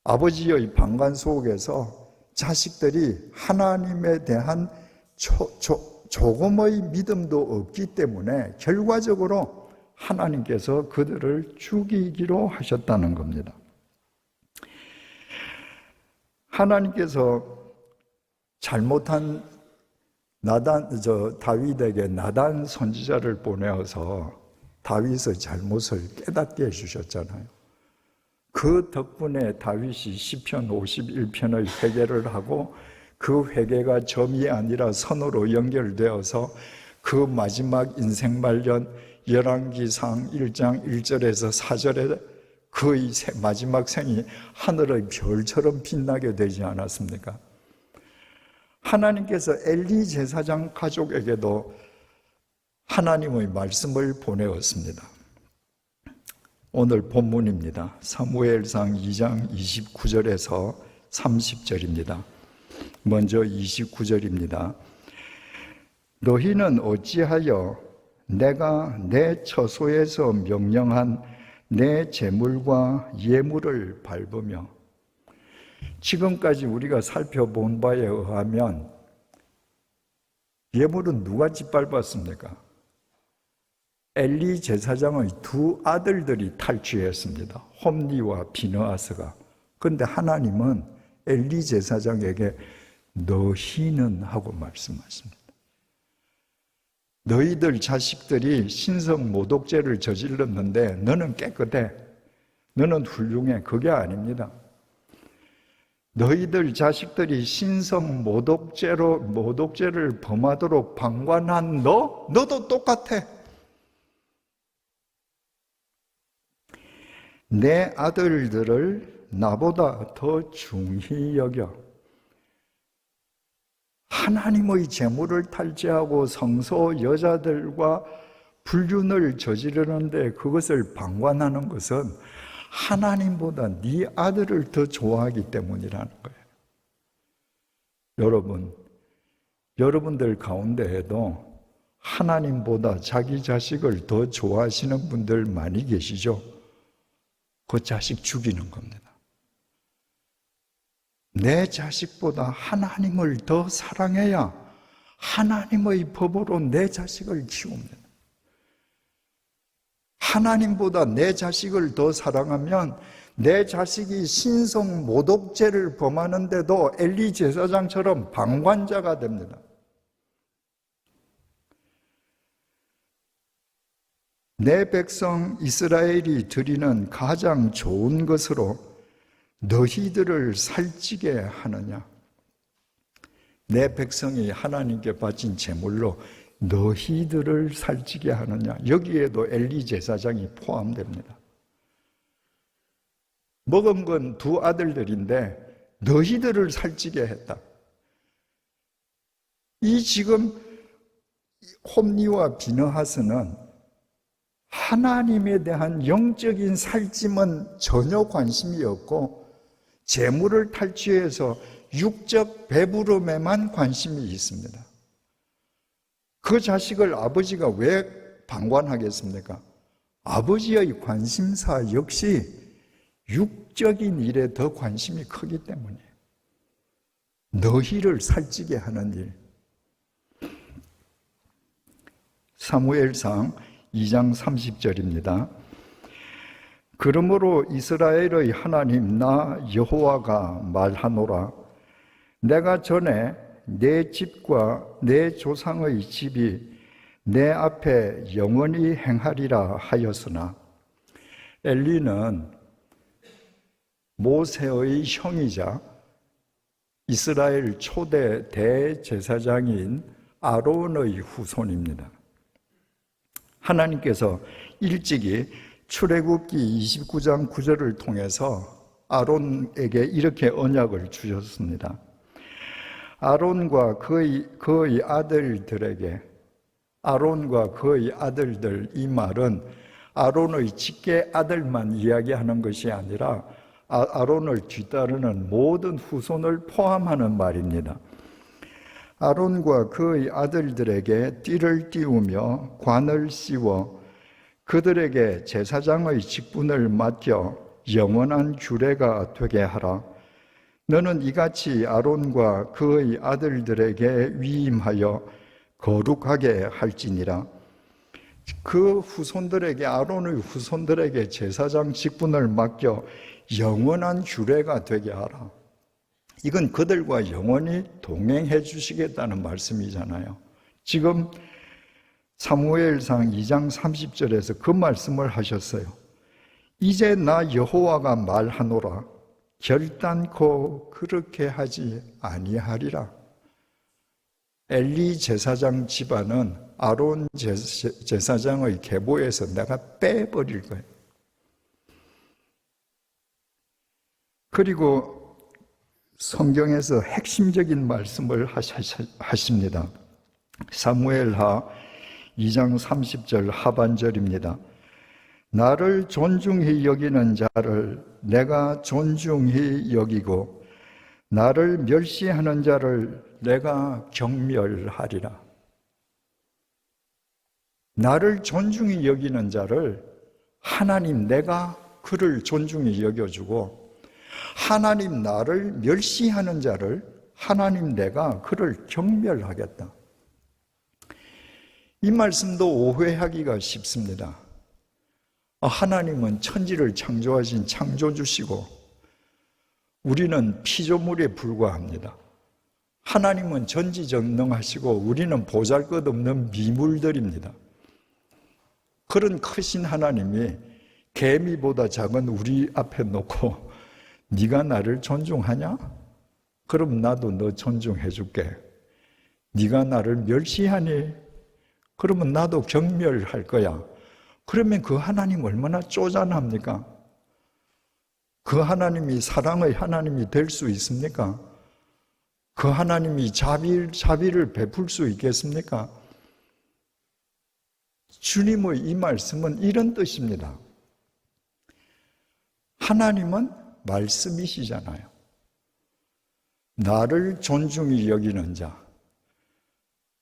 아버지의 방관 속에서 자식들이 하나님에 대한 조금의 믿음도 없기 때문에 결과적으로 하나님께서 그들을 죽이기로 하셨다는 겁니다. 하나님께서 잘못한 다윗에게 나단 선지자를 보내어서 다윗의 잘못을 깨닫게 해주셨잖아요. 그 덕분에 다윗이 시편 51편의 회개를 하고 그 회개가 점이 아니라 선으로 연결되어서 그 마지막 인생 말년 열왕기상 1장 1절에서 4절에 그의 마지막 생이 하늘의 별처럼 빛나게 되지 않았습니까? 하나님께서 엘리 제사장 가족에게도 하나님의 말씀을 보내었습니다. 오늘 본문입니다. 사무엘상 2장 29절에서 30절입니다. 먼저 29절입니다. 너희는 어찌하여 내가 내 처소에서 명령한 내 제물과 예물을 밟으며, 지금까지 우리가 살펴본 바에 의하면 예물은 누가 짓밟았습니까? 엘리 제사장의 두 아들들이 탈취했습니다. 홈리와 비느하스가. 그런데 하나님은 엘리 제사장에게 너희는 하고 말씀하십니다. 너희들 자식들이 신성 모독죄를 저질렀는데 너는 깨끗해. 너는 훌륭해. 그게 아닙니다. 너희들 자식들이 신성 모독죄를 범하도록 방관한 너도 똑같아. 내 아들들을 나보다 더 중히 여겨. 하나님의 제물을 탈취하고 성소 여자들과 불륜을 저지르는데 그것을 방관하는 것은 하나님보다 네 아들을 더 좋아하기 때문이라는 거예요. 여러분들 가운데에도 하나님보다 자기 자식을 더 좋아하시는 분들 많이 계시죠? 그 자식 죽이는 겁니다. 내 자식보다 하나님을 더 사랑해야 하나님의 법으로 내 자식을 키웁니다. 하나님보다 내 자식을 더 사랑하면 내 자식이 신성 모독죄를 범하는데도 엘리 제사장처럼 방관자가 됩니다. 내 백성 이스라엘이 드리는 가장 좋은 것으로 너희들을 살찌게 하느냐? 내 백성이 하나님께 바친 제물로 너희들을 살찌게 하느냐? 여기에도 엘리 제사장이 포함됩니다. 먹은 건 두 아들들인데 너희들을 살찌게 했다. 이 지금 홈리와 비느하스는 하나님에 대한 영적인 살찜은 전혀 관심이 없고 재물을 탈취해서 육적 배부름에만 관심이 있습니다. 그 자식을 아버지가 왜 방관하겠습니까? 아버지의 관심사 역시 육적인 일에 더 관심이 크기 때문이에요. 너희를 살찌게 하는 일. 사무엘상 2장 30절입니다. 그러므로 이스라엘의 하나님 나 여호와가 말하노라. 내가 전에 내 집과 내 조상의 집이 내 앞에 영원히 행하리라 하였으나, 엘리는 모세의 형이자 이스라엘 초대 대제사장인 아론의 후손입니다. 하나님께서 일찍이 출애굽기 29장 9절을 통해서 아론에게 이렇게 언약을 주셨습니다. 아론과 그의 아들들에게, 아론과 그의 아들들, 이 말은 아론의 직계 아들만 이야기하는 것이 아니라 아론을 뒤따르는 모든 후손을 포함하는 말입니다. 아론과 그의 아들들에게 띠를 띄우며 관을 씌워 그들에게 제사장의 직분을 맡겨 영원한 규례가 되게 하라. 너는 이같이 아론과 그의 아들들에게 위임하여 거룩하게 할지니라. 그 후손들에게, 아론의 후손들에게 제사장 직분을 맡겨 영원한 규례가 되게 하라. 이건 그들과 영원히 동행해 주시겠다는 말씀이잖아요. 지금 사무엘상 2장 30절에서 그 말씀을 하셨어요. 이제 나 여호와가 말하노라. 결단코 그렇게 하지 아니하리라. 엘리 제사장 집안은 아론 제사장의 계보에서 내가 빼버릴 거예요. 그리고 성경에서 핵심적인 말씀을 하십니다. 사무엘하 2장 30절 하반절입니다. 나를 존중히 여기는 자를 내가 존중히 여기고 나를 멸시하는 자를 내가 경멸하리라. 나를 존중히 여기는 자를 하나님, 내가 그를 존중히 여겨주고, 하나님, 나를 멸시하는 자를 하나님, 내가 그를 경멸하겠다. 이 말씀도 오해하기가 쉽습니다. 하나님은 천지를 창조하신 창조주시고 우리는 피조물에 불과합니다. 하나님은 전지전능하시고 우리는 보잘것없는 미물들입니다. 그런 크신 하나님이 개미보다 작은 우리 앞에 놓고 네가 나를 존중하냐? 그럼 나도 너 존중해 줄게. 네가 나를 멸시하니? 그러면 나도 경멸할 거야. 그러면 그 하나님 얼마나 쪼잔합니까? 그 하나님이 사랑의 하나님이 될 수 있습니까? 그 하나님이 자비를 베풀 수 있겠습니까? 주님의 이 말씀은 이런 뜻입니다. 하나님은 말씀이시잖아요. 나를 존중히 여기는 자,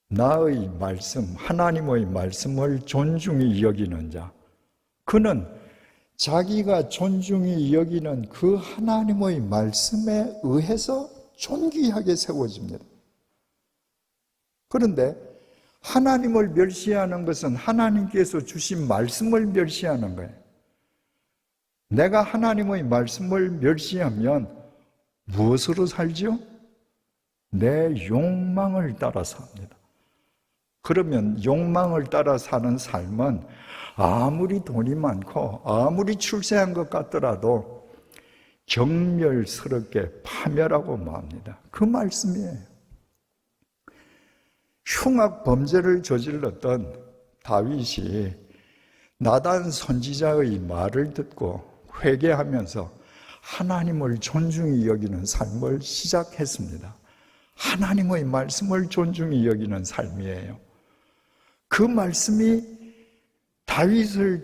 나의 말씀, 하나님의 말씀을 존중히 여기는 자, 그는 자기가 존중히 여기는 그 하나님의 말씀에 의해서 존귀하게 세워집니다. 그런데 하나님을 멸시하는 것은 하나님께서 주신 말씀을 멸시하는 거예요. 내가 하나님의 말씀을 멸시하면 무엇으로 살지요? 내 욕망을 따라 삽니다. 그러면 욕망을 따라 사는 삶은 아무리 돈이 많고 아무리 출세한 것 같더라도 경멸스럽게 파멸하고 맙니다. 그 말씀이에요. 흉악 범죄를 저질렀던 다윗이 나단 선지자의 말을 듣고 회개하면서 하나님을 존중히 여기는 삶을 시작했습니다. 하나님의 말씀을 존중히 여기는 삶이에요. 그 말씀이 다윗을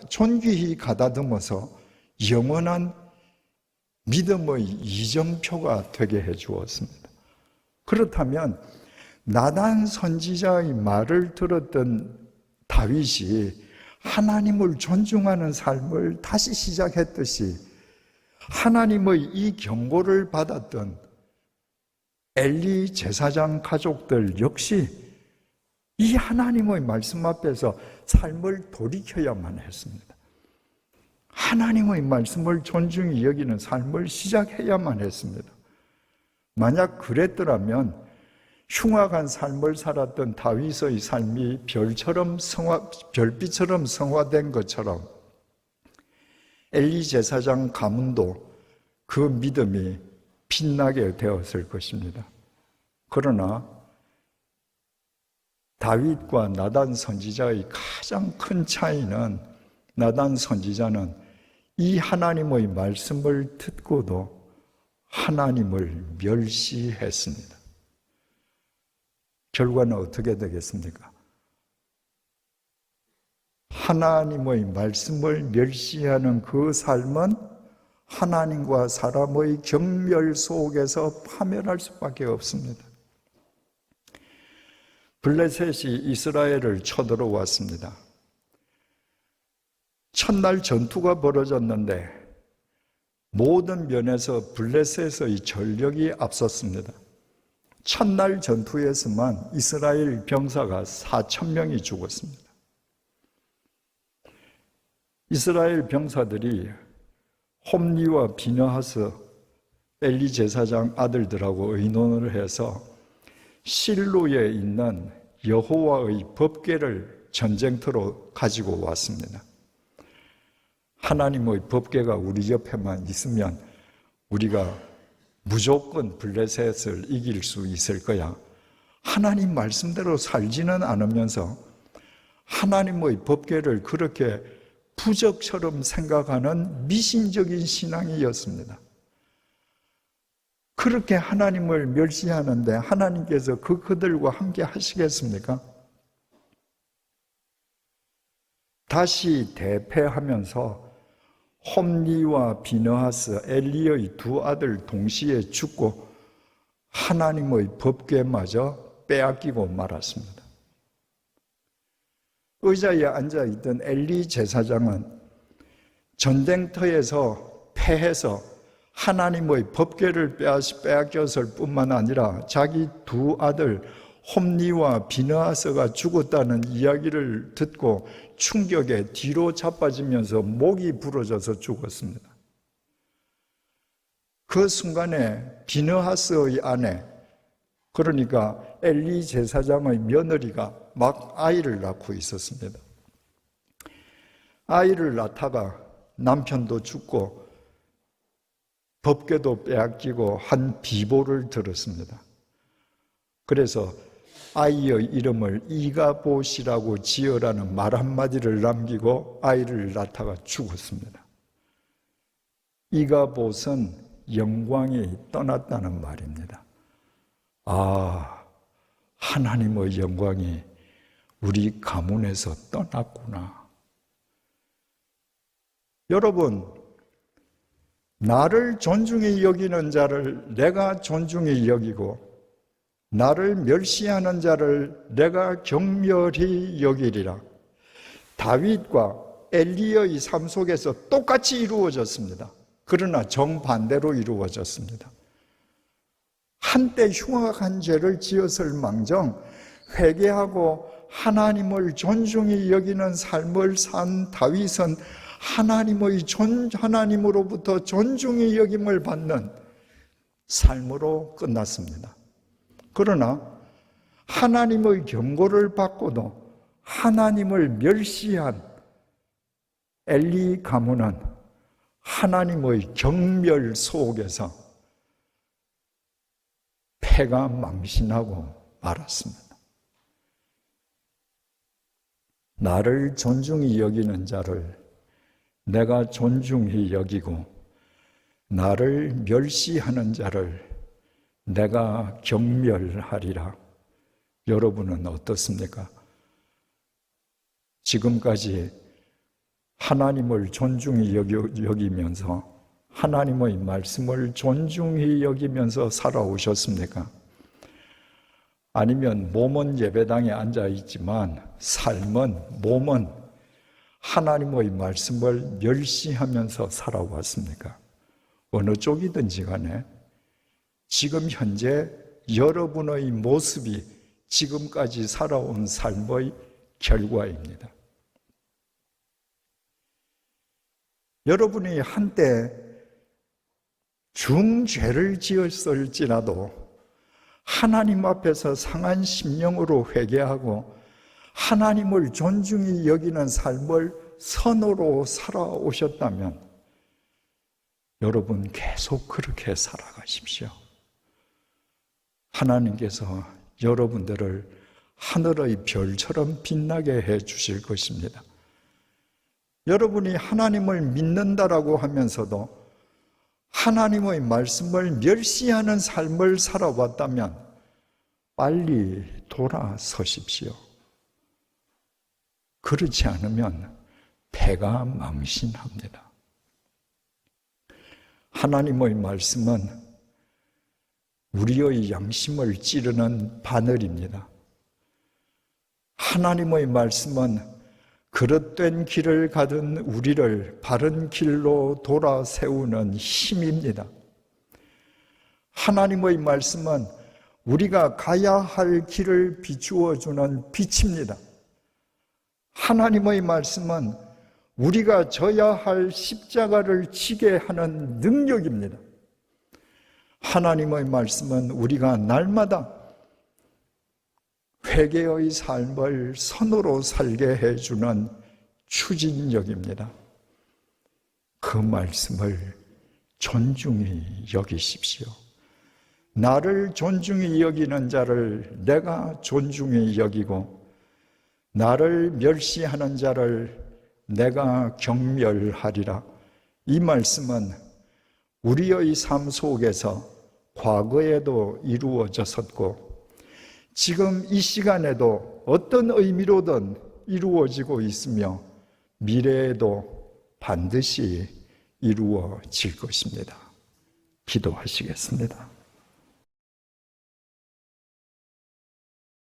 존귀히 가다듬어서 영원한 믿음의 이정표가 되게 해 주었습니다. 그렇다면 나단 선지자의 말을 들었던 다윗이 하나님을 존중하는 삶을 다시 시작했듯이 하나님의 이 경고를 받았던 엘리 제사장 가족들 역시 이 하나님의 말씀 앞에서 삶을 돌이켜야만 했습니다. 하나님의 말씀을 존중히 여기는 삶을 시작해야만 했습니다. 만약 그랬더라면 흉악한 삶을 살았던 다윗의 삶이 별빛처럼 성화된 것처럼 엘리 제사장 가문도 그 믿음이 빛나게 되었을 것입니다. 그러나 다윗과 나단 선지자의 가장 큰 차이는, 나단 선지자는 이 하나님의 말씀을 듣고도 하나님을 멸시했습니다. 결과는 어떻게 되겠습니까? 하나님의 말씀을 멸시하는 그 삶은 하나님과 사람의 경멸 속에서 파멸할 수밖에 없습니다. 블레셋이 이스라엘을 쳐들어왔습니다. 첫날 전투가 벌어졌는데 모든 면에서 블레셋의 전력이 앞섰습니다. 첫날 전투에서만 이스라엘 병사가 4,000명이 죽었습니다. 이스라엘 병사들이 홈리와 비느하스 엘리 제사장 아들들하고 의논을 해서 실로에 있는 여호와의 법궤를 전쟁터로 가지고 왔습니다. 하나님의 법궤가 우리 옆에만 있으면 우리가 무조건 블레셋을 이길 수 있을 거야. 하나님 말씀대로 살지는 않으면서 하나님의 법궤를 그렇게 부적처럼 생각하는 미신적인 신앙이었습니다. 그렇게 하나님을 멸시하는데 하나님께서 그들과 함께 하시겠습니까? 다시 대패하면서 홈리와 비느하스 엘리의 두 아들 동시에 죽고 하나님의 법궤마저 빼앗기고 말았습니다. 의자에 앉아있던 엘리 제사장은 전쟁터에서 패해서 하나님의 법궤를 빼앗겼을 뿐만 아니라 자기 두 아들 홈리와 비느하스가 죽었다는 이야기를 듣고 충격에 뒤로 자빠지면서 목이 부러져서 죽었습니다. 그 순간에 비느하스의 아내, 그러니까 엘리 제사장의 며느리가 막 아이를 낳고 있었습니다. 아이를 낳다가 남편도 죽고 법궤도 빼앗기고 한 비보를 들었습니다. 그래서 아이의 이름을 이가봇이라고 지으라는 말 한마디를 남기고 아이를 낳다가 죽었습니다. 이가봇은 영광이 떠났다는 말입니다. 아, 하나님의 영광이 우리 가문에서 떠났구나. 여러분, 나를 존중히 여기는 자를 내가 존중히 여기고 나를 멸시하는 자를 내가 경멸히 여기리라. 다윗과 엘리야의 삶 속에서 똑같이 이루어졌습니다. 그러나 정반대로 이루어졌습니다. 한때 흉악한 죄를 지었을 망정 회개하고 하나님을 존중히 여기는 삶을 산 다윗은 하나님으로부터 존중히 여김을 받는 삶으로 끝났습니다. 그러나 하나님의 경고를 받고도 하나님을 멸시한 엘리 가문은 하나님의 경멸 속에서 패가 망신하고 말았습니다. 나를 존중히 여기는 자를 내가 존중히 여기고 나를 멸시하는 자를 내가 경멸하리라. 여러분은 어떻습니까? 지금까지 하나님을 존중히 여기면서 하나님의 말씀을 존중히 여기면서 살아오셨습니까? 아니면 몸은 예배당에 앉아있지만 몸은 하나님의 말씀을 멸시하면서 살아왔습니까? 어느 쪽이든지 간에 지금 현재 여러분의 모습이 지금까지 살아온 삶의 결과입니다. 여러분이 한때 중죄를 지었을지라도 하나님 앞에서 상한 심령으로 회개하고 하나님을 존중히 여기는 삶을 선으로 살아오셨다면 여러분 계속 그렇게 살아가십시오. 하나님께서 여러분들을 하늘의 별처럼 빛나게 해 주실 것입니다. 여러분이 하나님을 믿는다라고 하면서도 하나님의 말씀을 멸시하는 삶을 살아왔다면 빨리 돌아서십시오. 그렇지 않으면 패가 망신합니다. 하나님의 말씀은 우리의 양심을 찌르는 바늘입니다. 하나님의 말씀은 그릇된 길을 가던 우리를 바른 길로 돌아 세우는 힘입니다. 하나님의 말씀은 우리가 가야 할 길을 비추어 주는 빛입니다. 하나님의 말씀은 우리가 져야 할 십자가를 지게 하는 능력입니다. 하나님의 말씀은 우리가 날마다 회개의 삶을 선으로 살게 해주는 추진력입니다. 그 말씀을 존중히 여기십시오. 나를 존중히 여기는 자를 내가 존중히 여기고 나를 멸시하는 자를 내가 경멸하리라. 이 말씀은 우리의 삶 속에서 과거에도 이루어졌었고 지금 이 시간에도 어떤 의미로든 이루어지고 있으며 미래에도 반드시 이루어질 것입니다. 기도하시겠습니다.